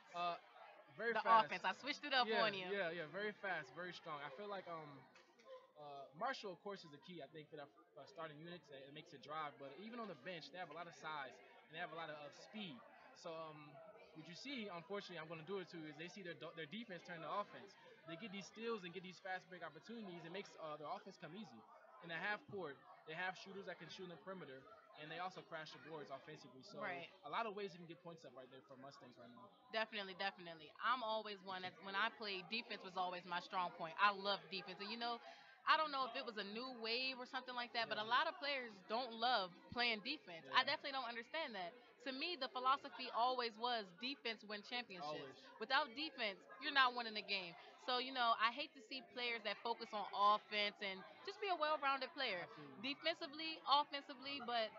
Very The fast. offense. I switched it up on you. Yeah, very fast, very strong. I feel like Marshall, of course, is the key. I think for the starting units, it makes it drive. But even on the bench, they have a lot of size and they have a lot of speed. So what you see, unfortunately, I'm going to do it too, is they see their defense turn to offense. They get these steals and get these fast break opportunities. It makes their offense come easy. In the half court, they have shooters that can shoot in the perimeter, and they also crash the boards offensively. So Right. a lot of ways you can get points up right there for Mustangs right now. Definitely, definitely. I'm always one that when I played, defense was always my strong point. I love defense. And I don't know if it was a new wave or something like that, but a lot of players don't love playing defense. I Yeah. definitely don't understand that. To me, the philosophy always was defense win championships. Always. Without defense, you're not winning the game. So, I hate to see players that focus on offense and just be a well-rounded player. Absolutely. Defensively, offensively, but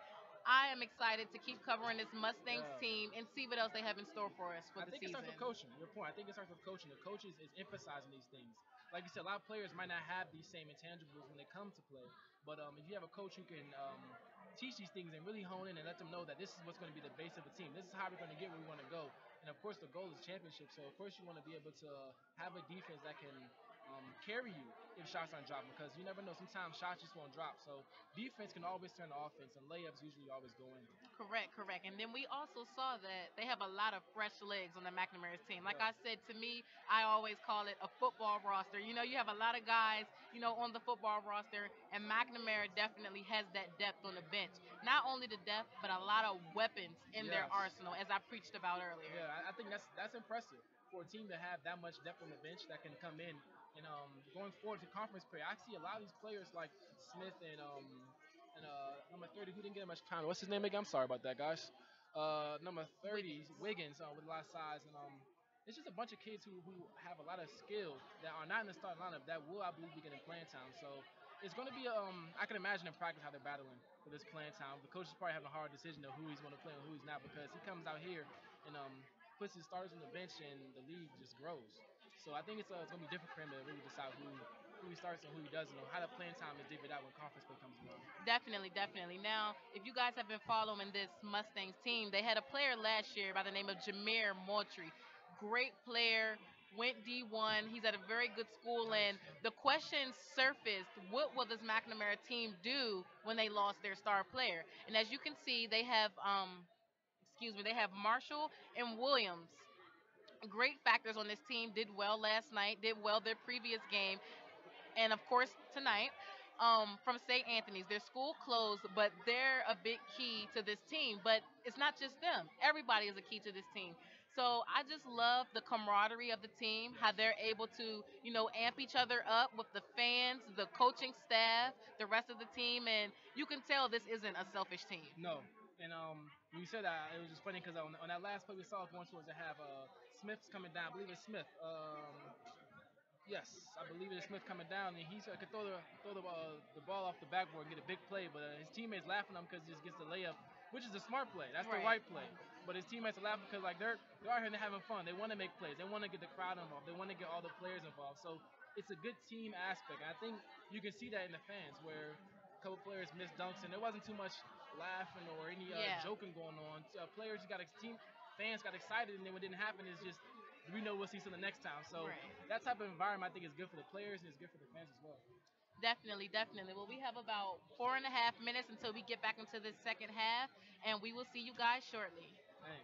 I am excited to keep covering this Mustangs Yeah. team and see what else they have in store for us for I the think it season. starts with coaching. Your point. I think it starts with coaching. The coach is emphasizing these things. Like you said, a lot of players might not have these same intangibles when they come to play. But if you have a coach who can teach these things and really hone in and let them know that this is what's going to be the base of the team. This is how we're going to get where we want to go. And of course, the goal is championship. So of course, you want to be able to have a defense that can carry you if shots aren't dropping because you never know. Sometimes shots just won't drop. So defense can always turn to offense, and layups usually always go in. Correct, correct. And then we also saw that they have a lot of fresh legs on the McNamara's team. Like Yeah. I said, to me, I always call it a football roster. You have a lot of guys, on the football roster, and McNamara definitely has that depth on the bench. Not only the depth, but a lot of weapons in their Yes. arsenal, as I preached about earlier. Yeah, I think that's impressive for a team to have that much depth on the bench that can come in and going forward to conference play. I see a lot of these players like Smith and number 30 who didn't get much time. What's his name again? I'm sorry about that, guys. Number 30 Wiggins with a lot of size and it's just a bunch of kids who have a lot of skill that are not in the starting lineup that will I believe be getting playing time. So it's going to be I can imagine in practice how they're battling for this playing time. The coach is probably having a hard decision of who he's going to play and who he's not because he comes out here and puts his starters on the bench and the league just grows. So I think it's going to be different for him to really decide who he starts and who he doesn't, or how the playing time is divvied out when conference play comes around. Definitely, definitely. Now, if you guys have been following this Mustangs team, they had a player last year by the name of Jameer Moultrie. Great player, went D1. He's at a very good school, and the question surfaced: what will this McNamara team do when they lost their star player? And as you can see, they have they have Marshall and Williams. Great factors on this team. Did well last night. Did well their previous game, and of course tonight from St. Anthony's. Their school closed, but they're a big key to this team. But it's not just them. Everybody is a key to this team. So I just love the camaraderie of the team, how they're able to, amp each other up with the fans, the coaching staff, the rest of the team, and you can tell this isn't a selfish team. No. And when you said that, it was just funny because on that last play we saw going towards to have Smith's coming down. I believe it's Smith. Yes, I believe it's Smith coming down, and he could throw the ball off the backboard and get a big play, but his teammates laughing at him because he just gets the layup, which is a smart play. That's the right play. But his teammates are laughing because like they're out here and they're having fun. They want to make plays. They want to get the crowd involved. They want to get all the players involved. So it's a good team aspect. And I think you can see that in the fans where a couple players missed dunks and there wasn't too much laughing or any joking going on. Players got team fans got excited, and then what didn't happen is just we know we'll see something next time. So that type of environment I think is good for the players and it's good for the fans as well. Definitely, definitely. Well, we have about 4.5 minutes until we get back into the second half, and we will see you guys shortly. Dang.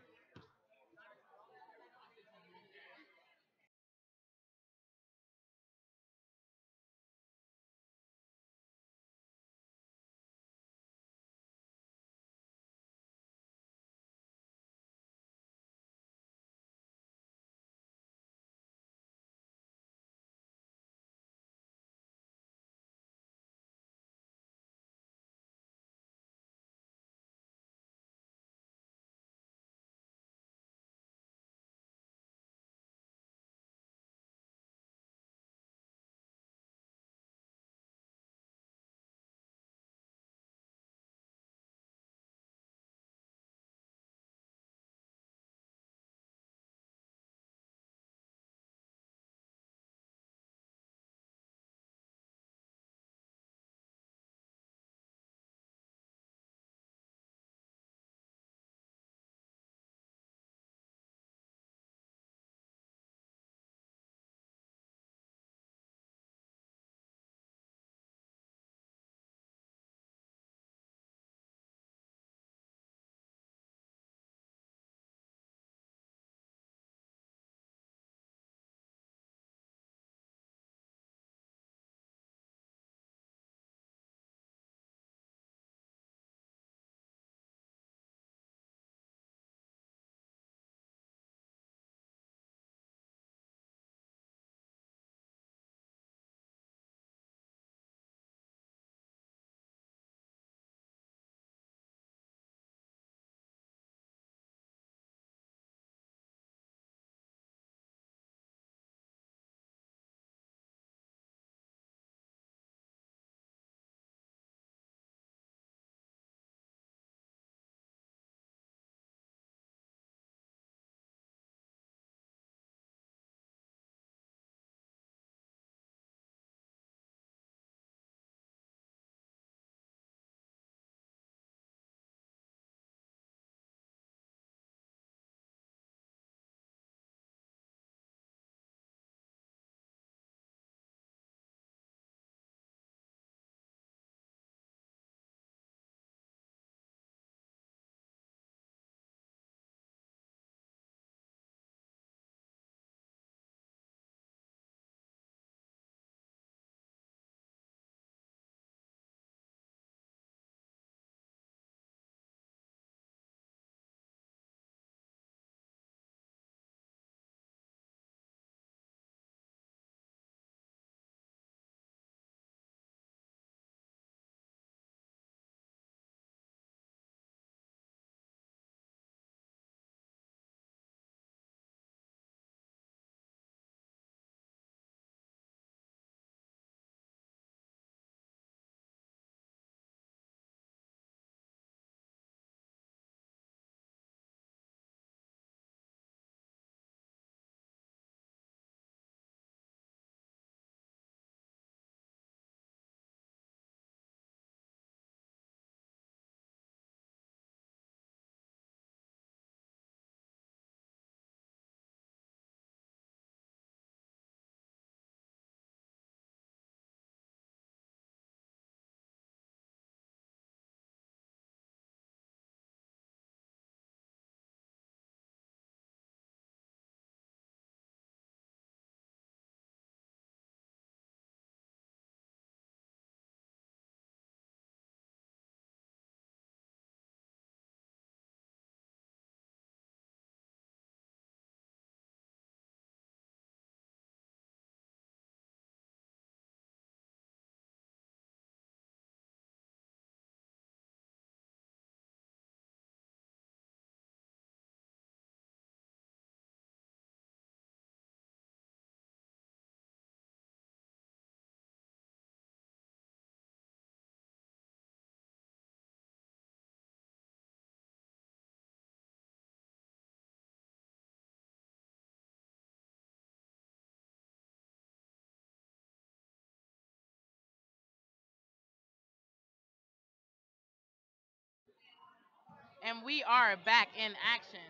And we are back in action.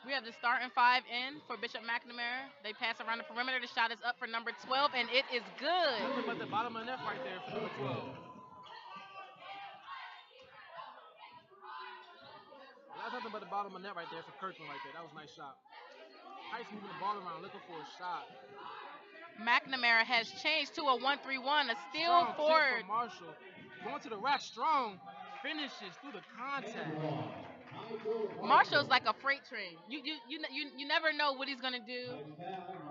We have the starting five in for Bishop McNamara. They pass around the perimeter. The shot is up for number 12, and it is good. Nothing but the bottom of the net right there for number 12. That's nothing but the bottom of the net right there for Kirkland right there. That was a nice shot. Heights moving the ball around, looking for a shot. McNamara has changed to a 1-3-1, a steal Strong for tip Marshall. Going to the rack, strong. Finishes through the contact. Marshall's like a freight train. You never know what he's gonna do.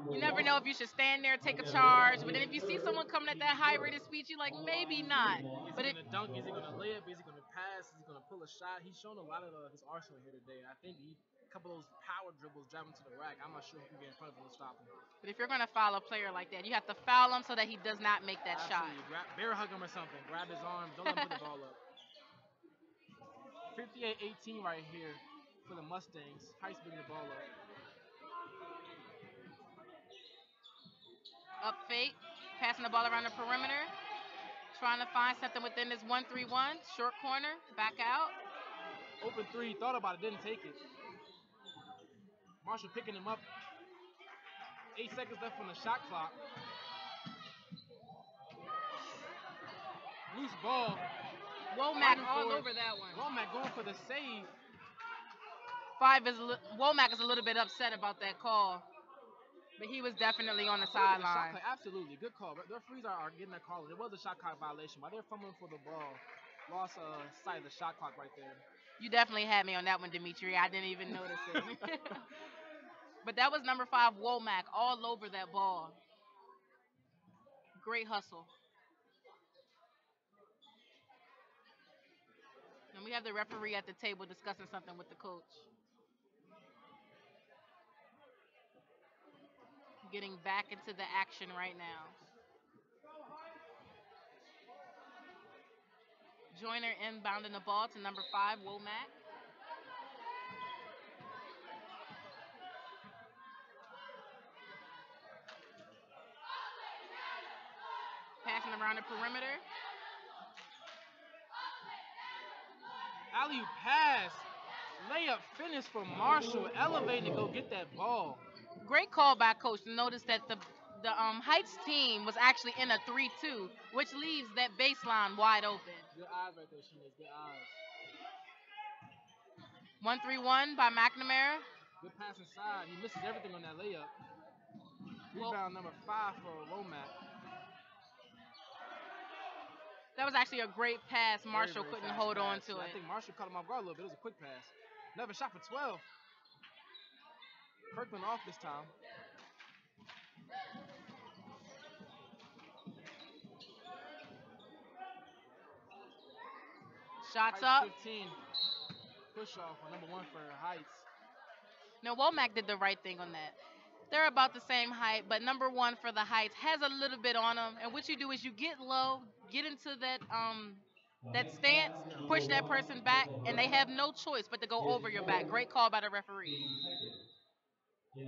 You never know if you should stand there, take a charge. But then if you see someone coming at that high rate of speed, you're like, maybe not. Is But he gonna dunk? Is he gonna lay up? Is he gonna pass? Is he gonna pull a shot? He's shown a lot of his arsenal here today. I think a couple of those power dribbles driving to the rack. I'm not sure who can get in front of him and stop him. But if you're gonna foul a player like that, you have to foul him so that he does not make that Absolutely. shot. Bear hug him or something. Grab his arm. Don't let him put the ball up. 58-18 right here for the Mustangs. Heights bringing the ball up. Up fake, passing the ball around the perimeter, trying to find something within this 1-3-1. Short corner, back out. Open three, thought about it, didn't take it. Marshall picking him up. 8 seconds left on the shot clock. Loose ball. Womack all over that one. Womack going for the save. Womack is a little bit upset about that call, but he was definitely on the sideline. Absolutely, good call. The referees are getting that call. It was a shot clock violation. While they're fumbling for the ball, lost sight of the shot clock right there. You definitely had me on that one, Dimitri. I didn't even notice it. But that was number 5, Womack, all over that ball. Great hustle. And we have the referee at the table discussing something with the coach. Getting back into the action right now. Joyner inbounding the ball to number 5, Womack. Passing around the perimeter. Alley pass. Layup finish for Marshall. Elevating to go get that ball. Great call by coach. Notice that the Heights team was actually in a 3-2, which leaves that baseline wide open. Good eyes right there, Sheena's. Good eyes. 1-3-1 by McNamara. Good pass inside. He misses everything on that layup. Rebound number 5 for Womack. That was actually a great pass. Marshall couldn't hold on to it. I think Marshall caught him off guard a little bit. It was a quick pass. Another shot for 12. Kirkland off this time. Shots Heights up. 15. Push off on number 1 for Heights. No, Womack did the right thing on that. They're about the same height, but number 1 for the Heights has a little bit on them. And what you do is you get low, get into that stance, push that person back, and they have no choice but to go over your back. Great call by the referee. New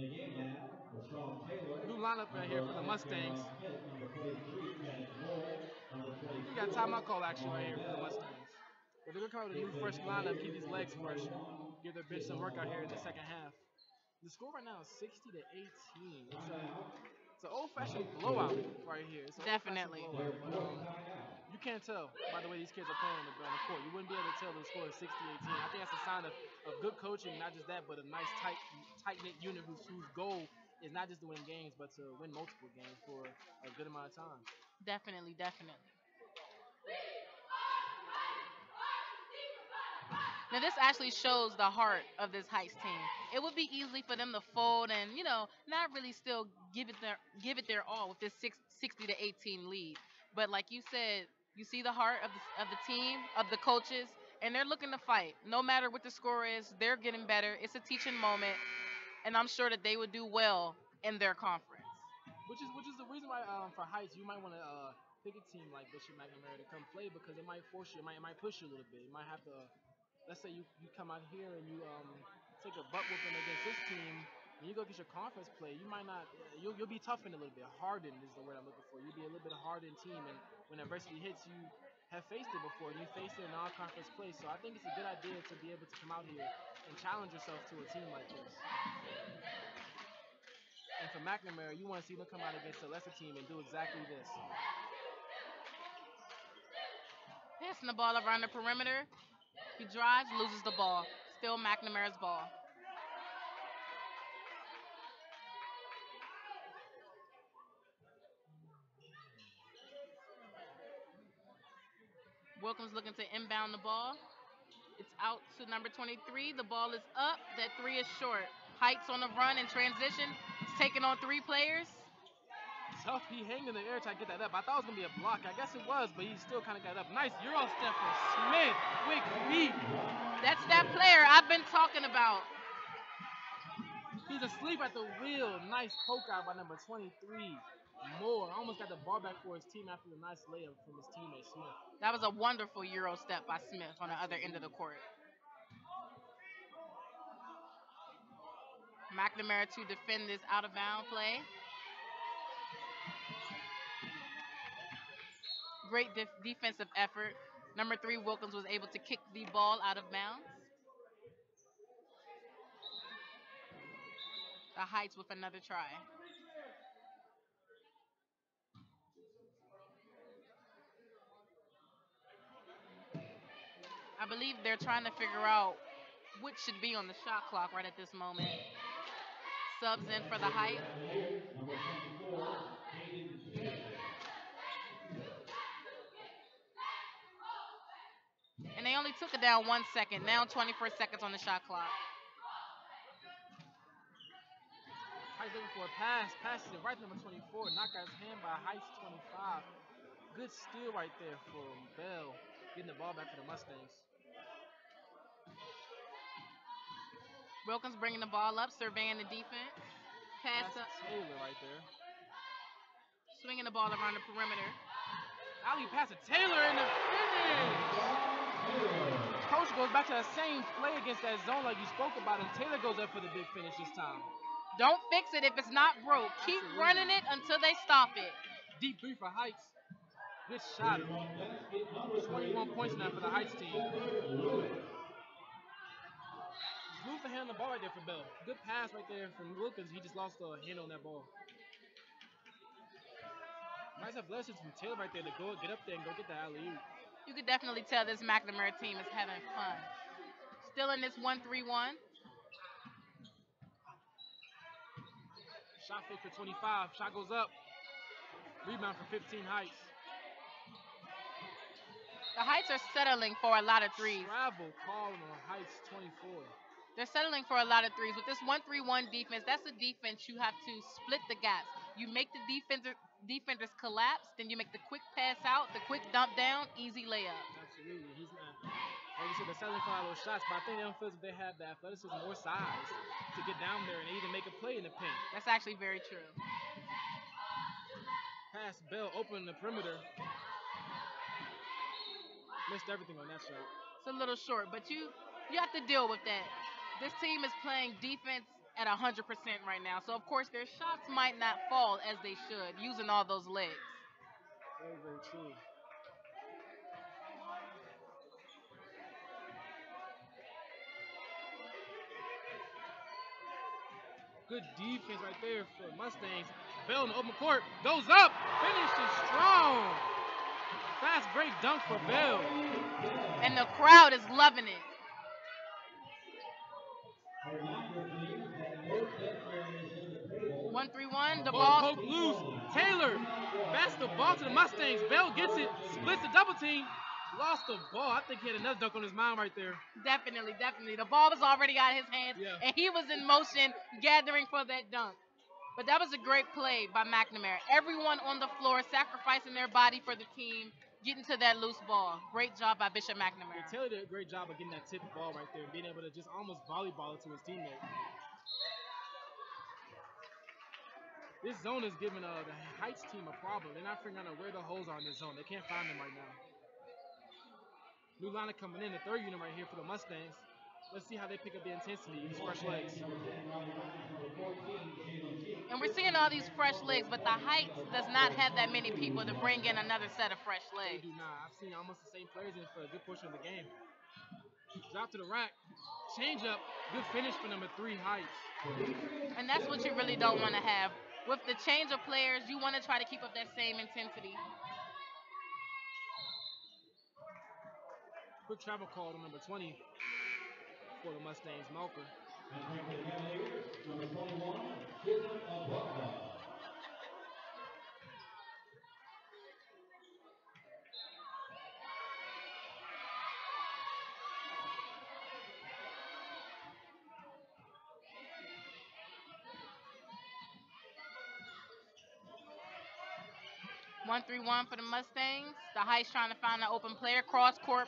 lineup right here for the Mustangs. We got timeout call action right here for the Mustangs. But they're going to come out with a new fresh lineup, keep these legs fresh, give their bench some work out here in the second half. The score right now is 60-18. It's an old-fashioned blowout right here. Definitely. You can't tell by the way these kids are playing on the court. You wouldn't be able to tell the score is 60-18. I think that's a sign of good coaching, not just that, but a nice tight-knit unit whose goal is not just to win games, but to win multiple games for a good amount of time. Definitely. Now, this actually shows the heart of this Heights team. It would be easy for them to fold and, not really still give it their all with this 60-18 lead. But like you said, you see the heart of the team, of the coaches, and they're looking to fight. No matter what the score is, they're getting better. It's a teaching moment, and I'm sure that they would do well in their conference. Which is the reason why for Heights you might want to pick a team like Bishop McNamara to come play, because it might force you, it might push you a little bit. You might have to. Let's say you come out here and you take a butt whooping against this team, when you go get your conference play, you might not. You'll be toughened a little bit. Hardened is the word I'm looking for. You'll be a little bit hardened team, and when adversity hits, you have faced it before, and you faced it in non-conference play. So I think it's a good idea to be able to come out here and challenge yourself to a team like this. And for McNamara, you want to see them come out against a lesser team and do exactly this. Passing the ball around the perimeter. He drives, loses the ball. Still McNamara's ball. Wilkins looking to inbound the ball. It's out to number 23. The ball is up. That three is short. Heights on the run in transition. He's taking on three players. Tough. He hanged in the air trying to get that up. I thought it was going to be a block. I guess it was, but he still kind of got up. Nice Euro step for Smith. Quick feet. That's that player I've been talking about. He's asleep at the wheel. Nice poke out by number 23. Moore almost got the ball back for his team after the nice layup from his teammate Smith. That was a wonderful Euro step by Smith on the other end of the court. McNamara to defend this out of bound play. Great defensive effort. Number 3, Wilkins was able to kick the ball out of bounds. The Heights with another try. I believe they're trying to figure out which should be on the shot clock right at this moment. Subs in for the Heights. And they only took it down 1 second. Now 24 seconds on the shot clock. Heights looking for a pass. Passes it right to number 24. Knocked out his hand by Heights 25. Good steal right there for Bell. Getting the ball back for the Mustangs. Wilkins bringing the ball up, surveying the defense. Pass up. Taylor right there. Swinging the ball around the perimeter. Alley pass to Taylor in the finish. Coach goes back to that same play against that zone like you spoke about, and Taylor goes up for the big finish this time. Don't fix it if it's not broke. Keep running it until they stop it. Deep three for Heights. Good shot. 21 points now for the Heights team. Smooth the hand on the ball right there for Bell. Good pass right there from Wilkins. He just lost a hand on that ball. Nice athleticism from Taylor right there to go get up there and go get the alley-oop. You could definitely tell this McNamara team is having fun. Still in this 1-3-1. Shot fake for 25. Shot goes up. Rebound for 15 Heights. The Heights are settling for a lot of threes. Travel call on Heights 24. They're settling for a lot of threes. With this 1-3-1 defense, that's a defense you have to split the gaps. You make the defenders collapse, then you make the quick pass out, the quick dump down, easy layup. Absolutely. He's not, like you said, they're settling for all those shots, but I think they don't feel that they have the athleticism or size to get down there and even make a play in the paint. That's actually very true. Pass Bell, open the perimeter. Missed everything on that shot. It's a little short, but you have to deal with that. This team is playing defense at 100% right now. So, of course, their shots might not fall as they should, using all those legs. Very, very true. Good defense right there for Mustangs. Bell in the open court. Goes up. Finishes strong. Fast break dunk for Bell. And the crowd is loving it. 1-3-1. The ball poke loose. Taylor bats the ball to the Mustangs. Bell gets it. Splits the double team. Lost the ball. I think he had another dunk on his mind right there. Definitely. The ball was already out of his hands, and he was in motion gathering for that dunk. But that was a great play by McNamara. Everyone on the floor sacrificing their body for the team, getting to that loose ball. Great job by Bishop McNamara. Yeah, Taylor did a great job of getting that tipped ball right there and being able to just almost volleyball it to his teammate. This zone is giving the Heights team a problem. They're not figuring out where the holes are in this zone. They can't find them right now. New lineup coming in, the third unit right here for the Mustangs. Let's see how they pick up the intensity, these fresh legs. And we're seeing all these fresh legs, but the Heights does not have that many people to bring in another set of fresh They legs. do not. I've seen almost the same players in for a good portion of the game. Drop to the rack. Change up. Good finish for number 3, Heights. And that's what you really don't want to have. With the change of players, you want to try to keep up that same intensity. Quick travel call to number 20 for the Mustangs, Malker. Number 21, Chisholm of Bucknell. 1-3-1 for the Mustangs. The Heights trying to find an open player. Cross court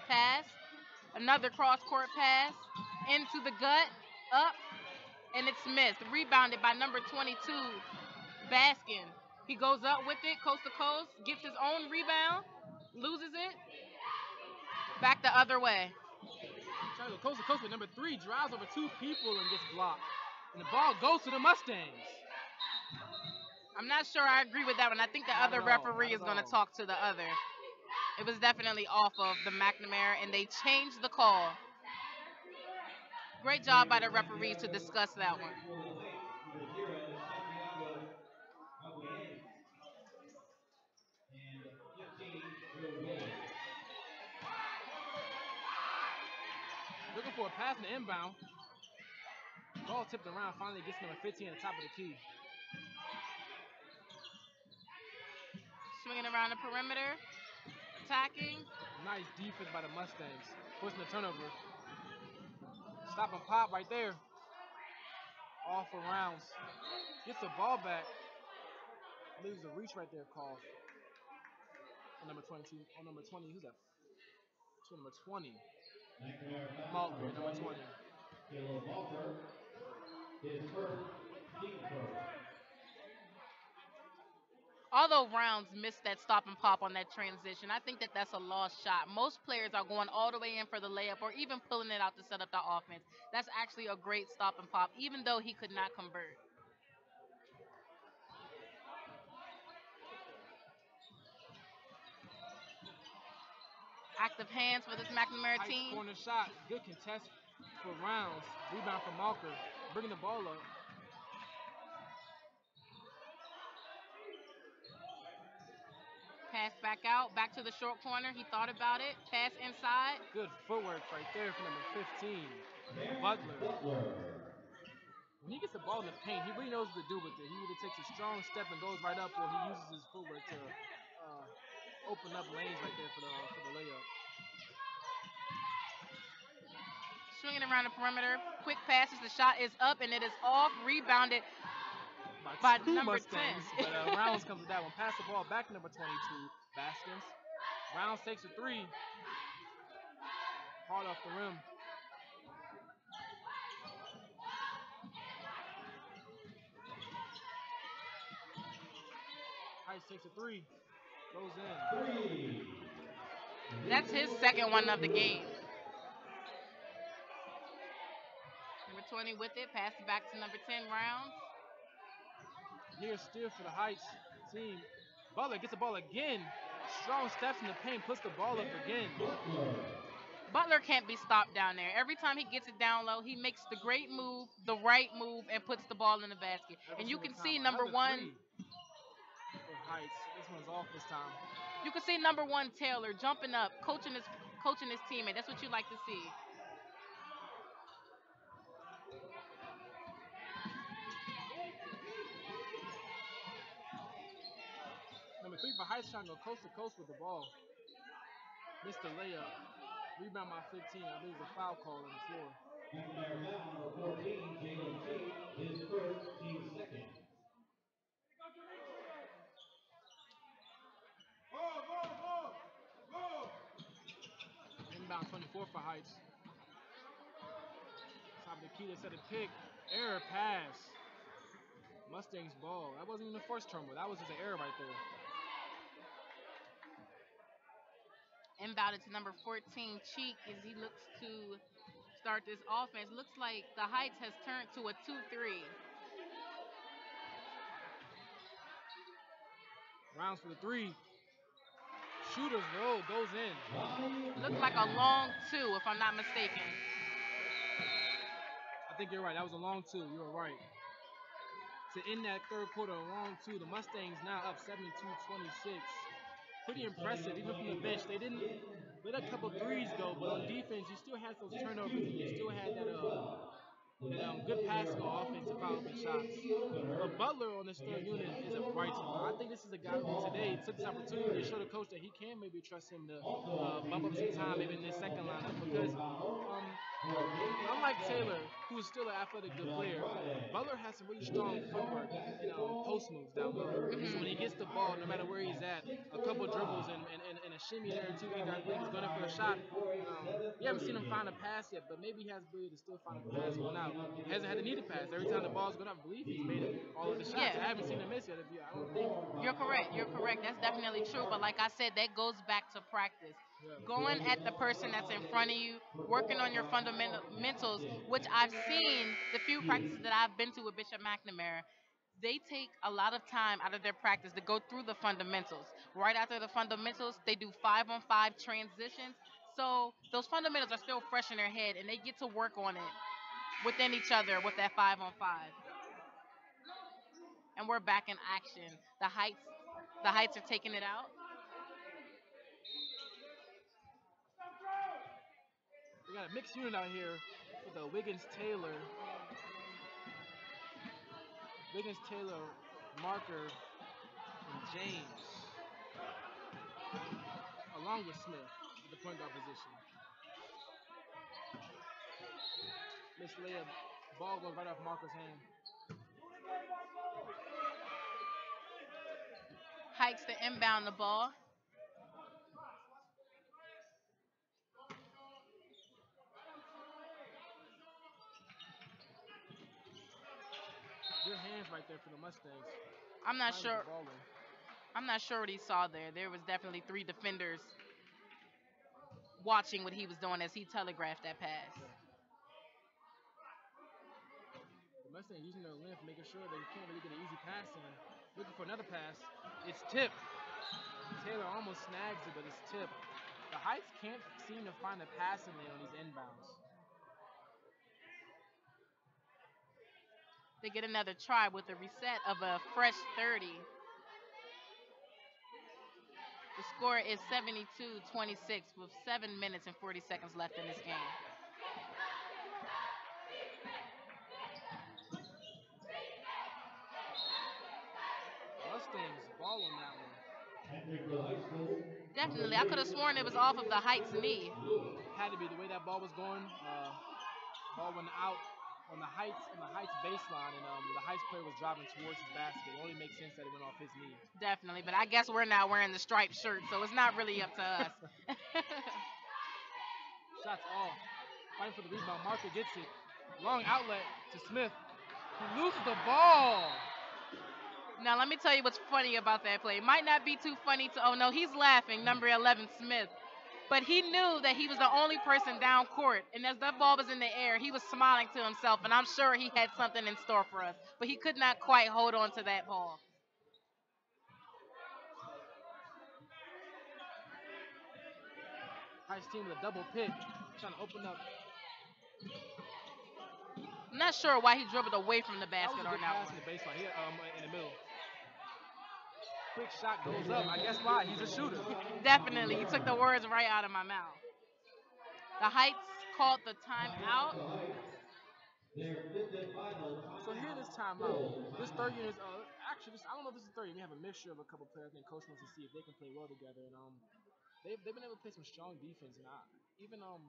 pass. Another cross court pass. Into the gut. Up. And it's missed. Rebounded by number 22, Baskin. He goes up with it, coast to coast. Gets his own rebound. Loses it. Back the other way. Trying to go coast to coast with number 3. Drives over 2 people and gets blocked. And the ball goes to the Mustangs. I'm not sure I agree with that one. I think the other referee is going to talk to the other. It was definitely off of the McNamara, and they changed the call. Great job by the referees to discuss that one. Looking for a pass in the inbound. Ball tipped around, finally gets number 15 at the top of the key. Swinging around the perimeter, attacking. Nice defense by the Mustangs, forcing the turnover. Stop and pop right there. All for rounds. Gets the ball back. Leaves a reach right there called. On number 22. On number 20, who's that? Number 20. Malker, number 20. Malker is first, team first. Although Rounds missed that stop and pop on that transition, I think that that's a lost shot. Most players are going all the way in for the layup or even pulling it out to set up the offense. That's actually a great stop and pop, even though he could not convert. Active hands for this McNamara team. Corner shot. Good contest for Rounds. Rebound for Malker. Bringing the ball up. Pass back out, back to the short corner. He thought about it. Pass inside. Good footwork right there for number 15, Butler. When he gets the ball in the paint, he really knows what to do with it. He either takes a strong step and goes right up, or he uses his footwork to open up lanes right there for the layup. Swinging around the perimeter. Quick passes. The shot is up, and it is off. Rebounded by number Mustangs, 10. But Rounds comes with that one. Pass the ball back to number 22, Baskins. Rounds takes a 3. Hard off the rim. Heights takes a 3. Goes in. That's his second one of the game. Number 20 with it. Pass it back to number 10, Rounds. Here still for the Heights team. Butler gets the ball again. Strong steps in the paint, puts the ball up again. Butler can't be stopped down there. Every time he gets it down low, he makes the great move, the right move, and puts the ball in the basket. And you can see number 1. For Heights. This one's off this time. You can see number 1, Taylor, jumping up, coaching his teammate. That's what you like to see. Number 3 for Heights trying to go coast to coast with the ball. Missed the layup. Rebound by 15. I believe it's a foul call on the floor. Number 14, JOC, is first, team second. Inbound 24 for Heights. Top of the key, they set a pick. Error pass. Mustangs ball. That wasn't even the first turnover. That was just an error right there. Inbounded to number 14, Cheek, as he looks to start this offense. Looks like the Heights has turned to a 2-3. Rounds for the three. Shooter's roll goes in. Looks like a long two, if I'm not mistaken. I think you're right. That was a long two. You were right. To end that third quarter, a long two. The Mustangs now up 72-26. Pretty impressive, even from the bench. They didn't let a couple threes go, but on defense, you still had those turnovers, and you still had that good passing on offense to follow up the shots. But Butler on this third unit is a bright spot. I think this is a guy who today took this opportunity to show the coach that he can maybe trust him to bump up some time, maybe in this second lineup, because unlike Taylor, who is still an athletic good player, Butler has some really strong footwork and post moves down low. So when he gets the ball, no matter where he's at, a couple dribbles and a shimmy there or two, either I believe he's going for a shot. We haven't seen him find a pass yet, but maybe he has the ability to still find a pass going out. He hasn't had to need a pass. Every time the ball's gone out, I believe he's made all of the shots. Yeah. I haven't seen him miss yet. I don't think. You're correct. You're correct. That's definitely true. But like I said, that goes back to practice. Yeah. Going at the person that's in front of you, working on your fundamentals, which I've seen the few practices that I've been to with Bishop McNamara. They take a lot of time out of their practice to go through the fundamentals. Right after the fundamentals, they do 5-on-5 transitions. So those fundamentals are still fresh in their head, and they get to work on it within each other with that 5-on-5. And we're back in action. The Heights are taking it out. We got a mixed unit out here with the Wiggins Taylor, Marker, and James, along with Smith at the point guard position. Miss layup, ball goes right off Marker's hand. Heights to inbound the ball. Good hands right there for the Mustangs. I'm not Trying to get sure. the ball in. I'm not sure what he saw there. There was definitely three defenders watching what he was doing as he telegraphed that pass. Yeah. The Mustangs using their length, making sure they can't really get an easy pass in. Looking for another pass. It's tipped. Taylor almost snags it, but it's tipped. The Heights can't seem to find a passing lane on these inbounds. They get another try with a reset of a fresh 30. The score is 72-26 with 7 minutes and 40 seconds left in this game. Mustangs ball on that one. Definitely. I could have sworn it was off of the Heights knee. Had to be the way that ball was going. Ball went out on the Heights baseline, and the Heights player was driving towards his basket. It only makes sense that it went off his knee. Definitely, but I guess we're not wearing the striped shirt, so it's not really up to us. Shots off. Fighting for the rebound. Marker gets it. Long outlet to Smith. He loses the ball. Now, let me tell you what's funny about that play. It might not be too funny to, oh no, he's laughing, number 11, Smith. But he knew that he was the only person down court. And as that ball was in the air, he was smiling to himself. And I'm sure he had something in store for us. But he could not quite hold on to that ball. Heights team with a double pick. Trying to open up. I'm not sure why he dribbled away from the That was basket a on good that pass one. in the baseline. Here, in the middle. Quick shot goes up. I guess why? He's a shooter. Definitely. He took the words right out of my mouth. The Heights called the timeout. So here this timeout. This third unit is actually I don't know if this is third unit. We have a mixture of a couple players. I think coach wants to see if they can play well together. And they've been able to play some strong defense. And even on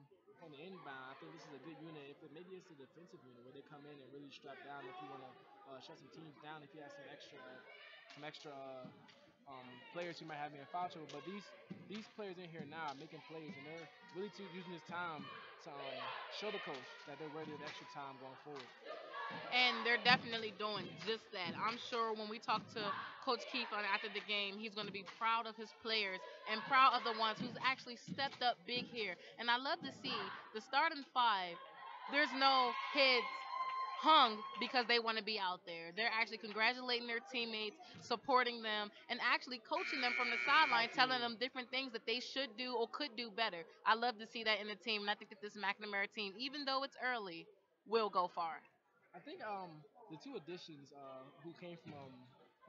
the inbound, I think this is a good unit. Maybe it's a defensive unit where they come in and really strap down if you want to shut some teams down. If you have some extra players who might have me in foul trouble. But these players in here now are making plays, and they're really using this time to show the coach that they're ready with extra time going forward. And they're definitely doing just that. I'm sure when we talk to Coach Keefe after the game, he's going to be proud of his players and proud of the ones who's actually stepped up big here. And I love to see the starting five there's no heads hung because they want to be out there. They're actually congratulating their teammates, supporting them, and actually coaching them from the sideline, telling them different things that they should do or could do better. I love to see that in the team, and I think that this McNamara team, even though it's early, will go far. I think the two additions who came from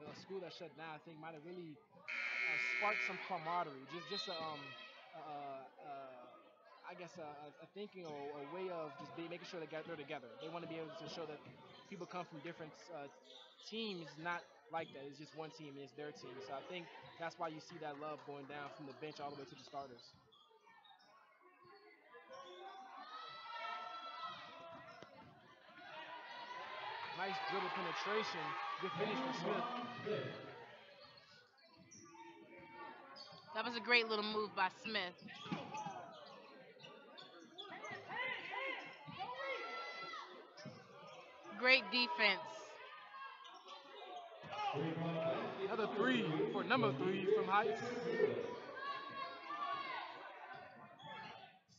a school that shut down, I think might have really sparked some camaraderie. Just I guess a thinking or a way of just making sure they're together. They want to be able to show that people come from different teams, not like that. It's just one team and it's their team. So I think that's why you see that love going down from the bench all the way to the starters. Nice dribble penetration. Good finish for Smith. That was a great little move by Smith. Great defense. Another three for number 3 from Heights.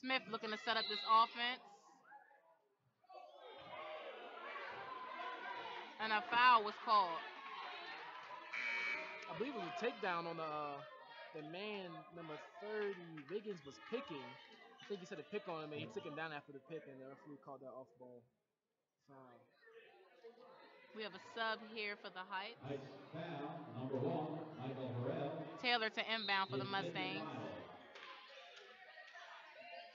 Smith looking to set up this offense. And a foul was called. I believe it was a takedown on the man number 30. Wiggins was picking. I think he said a pick on him, and he took him down after the pick, and the referee called that off ball foul. We have a sub here for the Heights. Foul, number 1, Michael Harrell. Taylor to inbound for the Mustangs.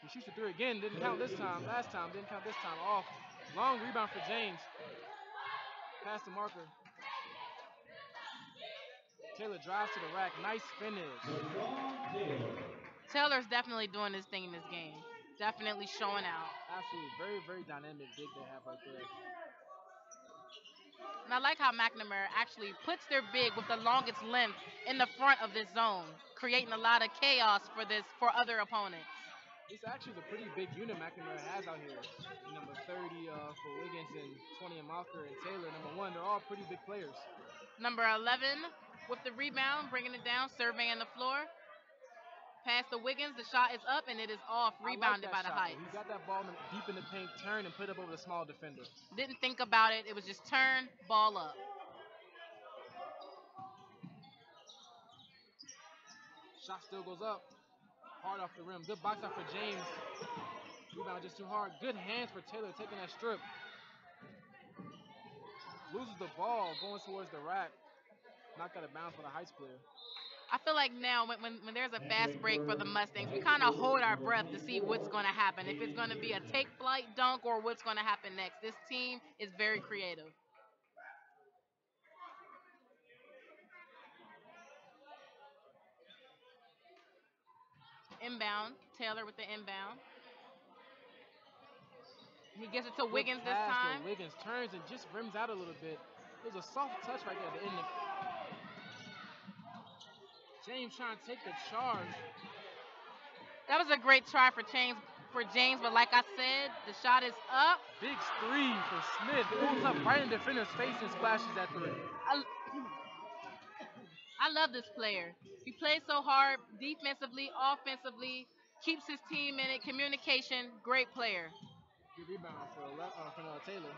He shoots the three again. Didn't count this time. Last time. Didn't count this time. Off. Long rebound for James. Pass the marker. Taylor drives to the rack. Nice finish. Taylor's definitely doing his thing in this game. Definitely showing out. Absolutely. Very, very dynamic big they have right there. And I like how McNamara actually puts their big with the longest length in the front of this zone, creating a lot of chaos for other opponents. It's actually a pretty big unit McNamara has out here. Number 30 for Wiggins and 20 in Malker and Taylor. Number 1, they're all pretty big players. Number 11 with the rebound, bringing it down, surveying the floor. Pass to Wiggins, the shot is up and it is off, rebounded by the Heights. He got that ball deep in the paint, turn and put it up over the small defender. Didn't think about it, it was just turn, ball up. Shot still goes up. Hard off the rim. Good box out for James. Rebound just too hard. Good hands for Taylor taking that strip. Loses the ball going towards the rack. Knocked out of bounds for the Heights player. I feel like now when there's a fast break for the Mustangs, we kind of hold our breath to see what's going to happen. If it's going to be a take flight dunk or what's going to happen next. This team is very creative. Inbound. Taylor with the inbound. He gives it to Wiggins this time. Wiggins turns and just rims out a little bit. It was a soft touch right there at the end. James trying to take the charge. That was a great try for James, but like I said, the shot is up. Big 3 for Smith. It goes up right in the defender's face and splashes that 3. I love this player. He plays so hard defensively, offensively, keeps his team in it, communication, great player. Good rebound for Taylor.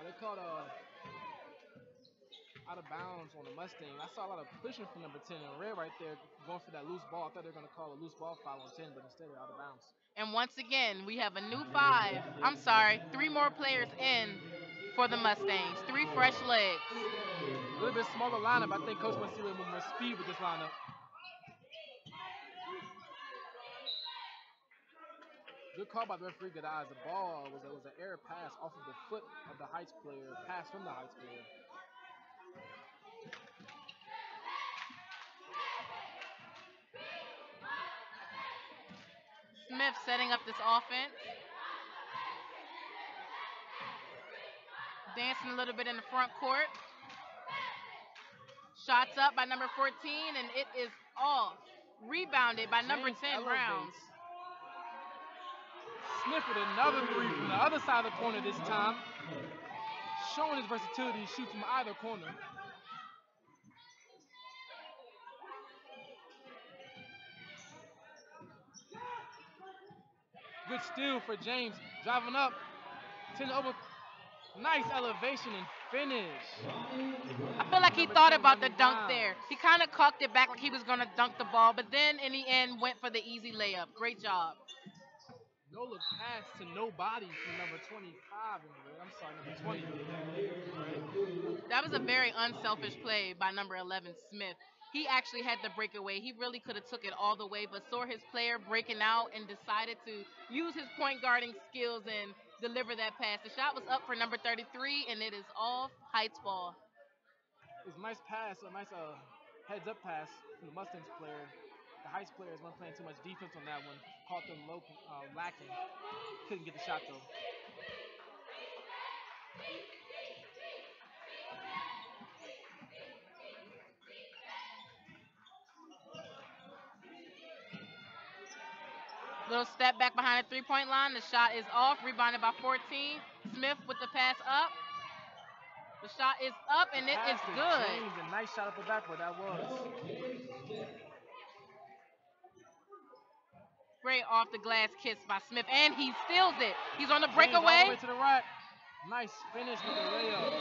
They called out of bounds on the Mustang. I saw a lot of pushing from number 10 and Red right there going for that loose ball. I thought they were going to call a loose ball foul on 10, but instead they're out of bounds. And once again, we have a new 3 more players in for the Mustangs. 3 fresh legs. A little bit smaller lineup. I think Coach wants to see a little more speed with this lineup. Good call by the referee. Good eyes. The ball was an error pass off of the foot of the Heights player. Pass from the Heights player. Smith setting up this offense. Dancing a little bit in the front court. Shots up by number 14, and it is off. Rebounded by number 10, Rounds. Smith with another 3 from the other side of the corner this time. Showing his versatility, shoots from either corner. Good steal for James. Driving up. 10 over. Nice elevation and finish. I feel like he Number thought 10, about the Ronnie dunk Brown. there. He kind of cocked it back like he was going to dunk the ball, but then in the end went for the easy layup. Great job. No look pass to nobody from number 25. I'm sorry, number 20. That was a very unselfish play by number 11, Smith. He actually had the breakaway. He really could have took it all the way, but saw his player breaking out and decided to use his point guarding skills and deliver that pass. The shot was up for number 33, and it is off. Heights ball. It's a nice pass, a nice heads up pass from the Mustangs player. The Heights players weren't playing too much defense on that one. Caught them low, lacking. Couldn't get the shot though. Little step back behind the three-point line. The shot is off. Rebounded by 14. Smith with the pass up. The shot is up, and it is good. James, a nice shot up the backboard. That was. Great off the glass kiss by Smith, and he steals it. He's on the James breakaway. all the way to the right. Nice finish with the layup.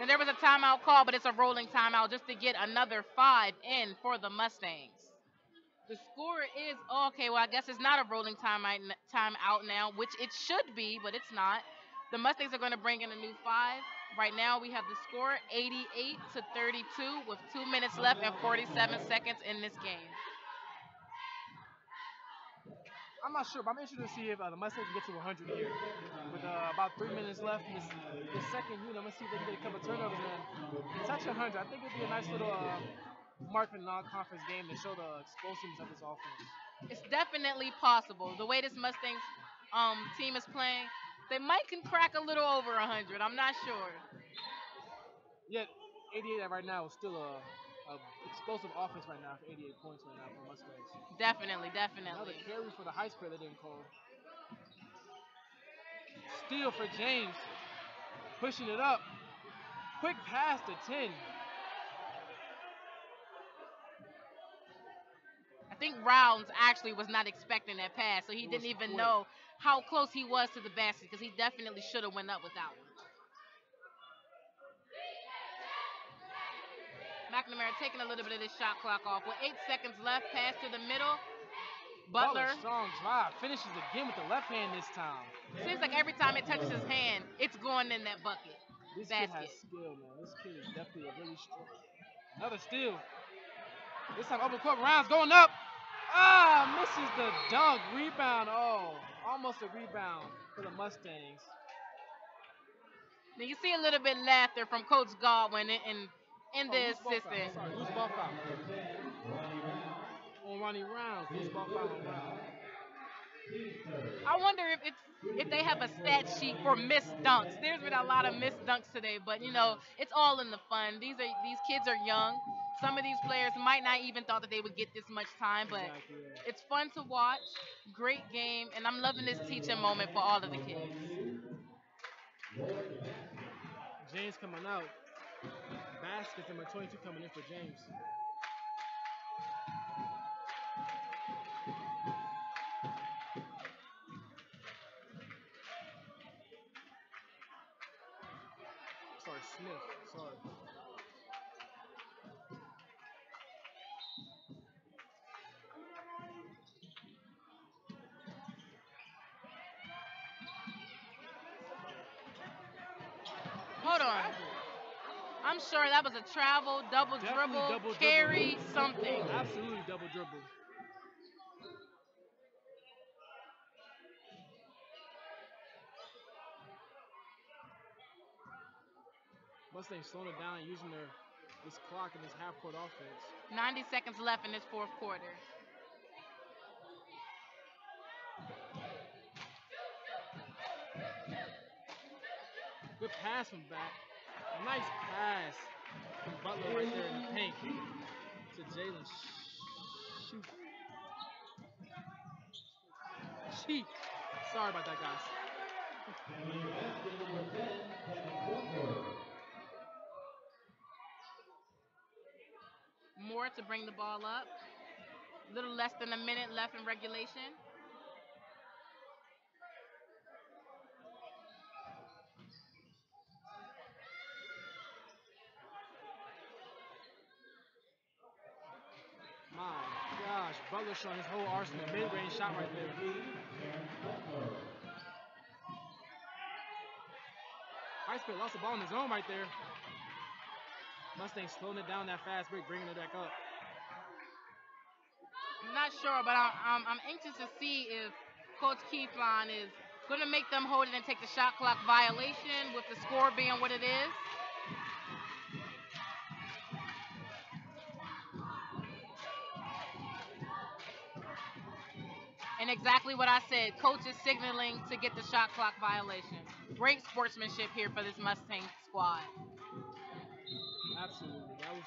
And there was a timeout call, but it's a rolling timeout just to get another 5 in for the Mustangs. The score is okay. Well, I guess it's not a rolling timeout now, which it should be, but it's not. The Mustangs are going to bring in a new 5. Right now, we have the score 88-32 with 2 minutes left and 47 seconds in this game. I'm not sure, but I'm interested to see if the Mustangs get to 100 here. With about 3 minutes left in this second unit, I'm going to see if they can get a couple of turnovers and touch 100. I think it would be a nice little mark in the non-conference game to show the explosiveness of this offense. It's definitely possible. The way this Mustangs team is playing, they might can crack a little over 100. I'm not sure. Yet, 88 right now is still a explosive offense right now for 88 points right now for the Mustangs. Definitely. Another carry for the Heights player they didn't call. Steal for James. Pushing it up. Quick pass to 10. I think Rounds actually was not expecting that pass, so he didn't even know how close he was to the basket because he definitely should have went up with that one. McNamara taking a little bit of this shot clock off. With 8 seconds left, pass to the middle. Butler. Strong drive. Finishes again with the left hand this time. Seems like every time it touches his hand, it's going in that bucket. This basket. Kid has skill, man. This kid is definitely a really strong. Another steal. This time open court. Rounds going up. Misses the dunk. Rebound. Almost a rebound for the Mustangs. Now you see a little bit laughter from Coach Godwin in the assistant. Loose ball foul. On Ronnie Rounds. Loose ball foul on Rounds. I wonder if they have a stat sheet for missed dunks. There's been a lot of missed dunks today, but it's all in the fun. These kids are young. Some of these players might not even thought that they would get this much time, but it's fun to watch. Great game, and I'm loving this teaching moment for all of the kids. James coming out. Basket number 22 coming in for James. Smith. Sorry. Hold on. I'm sure that was a travel, double dribble, carry, something. Absolutely double dribble. Mustangs slowing it down and using this clock and this half-court offense. 90 seconds left in this fourth quarter. Good pass from back. Nice pass from Butler right there in the paint to Jalen. Cheat. Sorry about that, guys. Moore to bring the ball up. Little less than a minute left in regulation. My gosh, Butler showing his whole arsenal. Mid-range shot right there. Iceberg lost the ball in his own right there. Mustang slowing it down that fast break, bringing it back up. I'm not sure, but I'm anxious to see if Coach Keeflon is going to make them hold it and take the shot clock violation with the score being what it is. And exactly what I said, Coach is signaling to get the shot clock violation. Great sportsmanship here for this Mustang squad. Absolutely. That was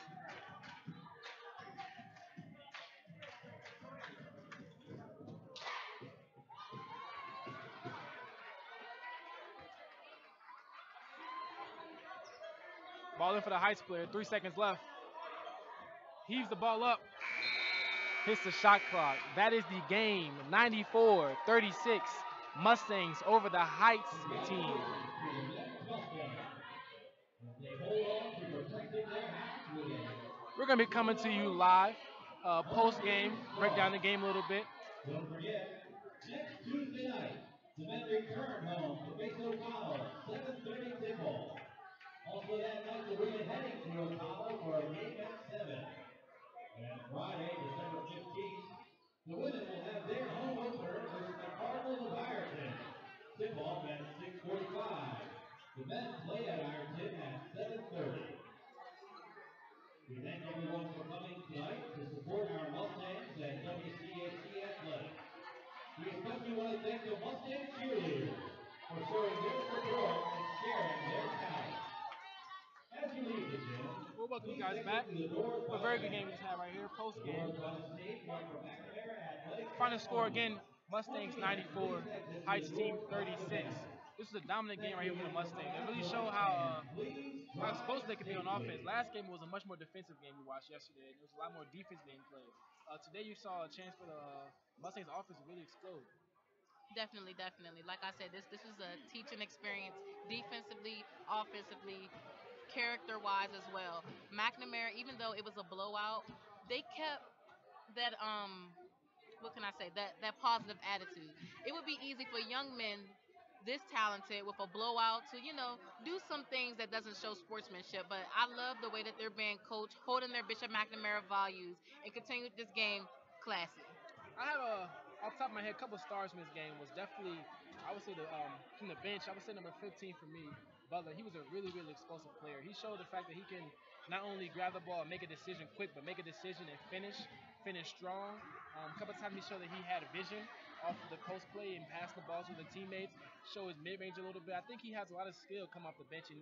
ball in for the Heights player. 3 seconds left. Heaves the ball up. Hits the shot clock. That is the game. 94-36. Mustangs over the Heights team. We're going to be coming to you live post game, break down the game a little bit. Don't forget, next Tuesday night, the men return home to face O'Connell, 7:30 tip-off. Also that night, the women heading to O'Connell for a game at 7. And Friday, December 15th, the women will have their home opener versus the Cardinals of Ironton. Tip-off at 6:45. The men play at Ironton at 7:30. We thank everyone for coming tonight to support our Mustangs and WCHC Athletics. We especially want to thank the Mustang cheerleaders for showing their support and sharing their talent. As you leave the gym, We'll welcome you please guys exit back. through the doors A by very the good back. game we just had right here, post game. Doors by the stage marked for McNamara Athletics. Final score Only. again, Mustangs 94, Heights team 36. This is a dominant game right here for the Mustangs. It really showed how explosive they could be on offense. Last game was a much more defensive game we watched yesterday. There was a lot more defense being played. Today you saw a chance for the Mustangs offense to really explode. Definitely, definitely. Like I said, this was a teaching experience defensively, offensively, character wise as well. McNamara, even though it was a blowout, they kept that what can I say, that positive attitude. It would be easy for young men this talented with a blowout to, do some things that doesn't show sportsmanship. But I love the way that they're being coached, holding their Bishop McNamara values, and continue this game classy. I have off the top of my head, a couple of stars from this game was definitely, I would say from the bench, I would say number 15 for me, Butler. He was a really, really explosive player. He showed the fact that he can not only grab the ball and make a decision quick, but make a decision and finish strong. A couple of times he showed that he had a vision off of the post play and pass the ball to the teammates, show his mid range a little bit. I think he has a lot of skill come off the bench, and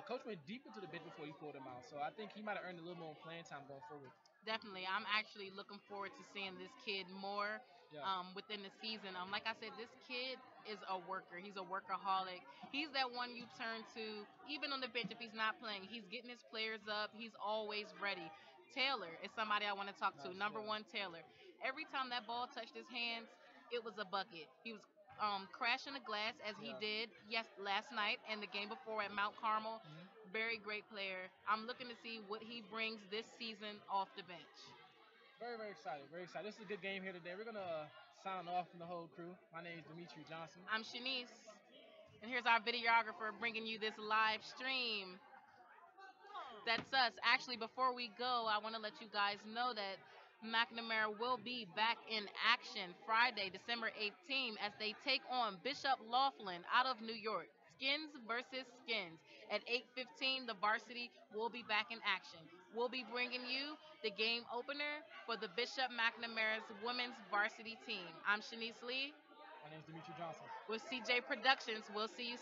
coach went deep into the bench before he pulled him out. So I think he might have earned a little more playing time going forward. Definitely. I'm actually looking forward to seeing this kid more Yeah. within the season. Like I said, this kid is a worker. He's a workaholic. He's that one you turn to, even on the bench if he's not playing. He's getting his players up. He's always ready. Taylor is somebody I want to talk to. Nice, Number yeah. one, Taylor. Every time that ball touched his hands, it was a bucket. He was crashing the glass as he Yeah. did last night and the game before at Mount Carmel. Mhm. Very great player. I'm looking to see what he brings this season off the bench. Very, very excited. Very excited. This is a good game here today. We're going to sign off from the whole crew. My name is Dimitri Johnson. I'm Shanice, and here's our videographer bringing you this live stream. That's us. Actually, before we go, I want to let you guys know that McNamara will be back in action Friday, December 18th, as they take on Bishop Laughlin out of New York. Skins versus Skins. At 8:15, the varsity will be back in action. We'll be bringing you the game opener for the Bishop McNamara's women's varsity team. I'm Shanice Lee My name is Dimitri Johnson. with CJ Productions. We'll see you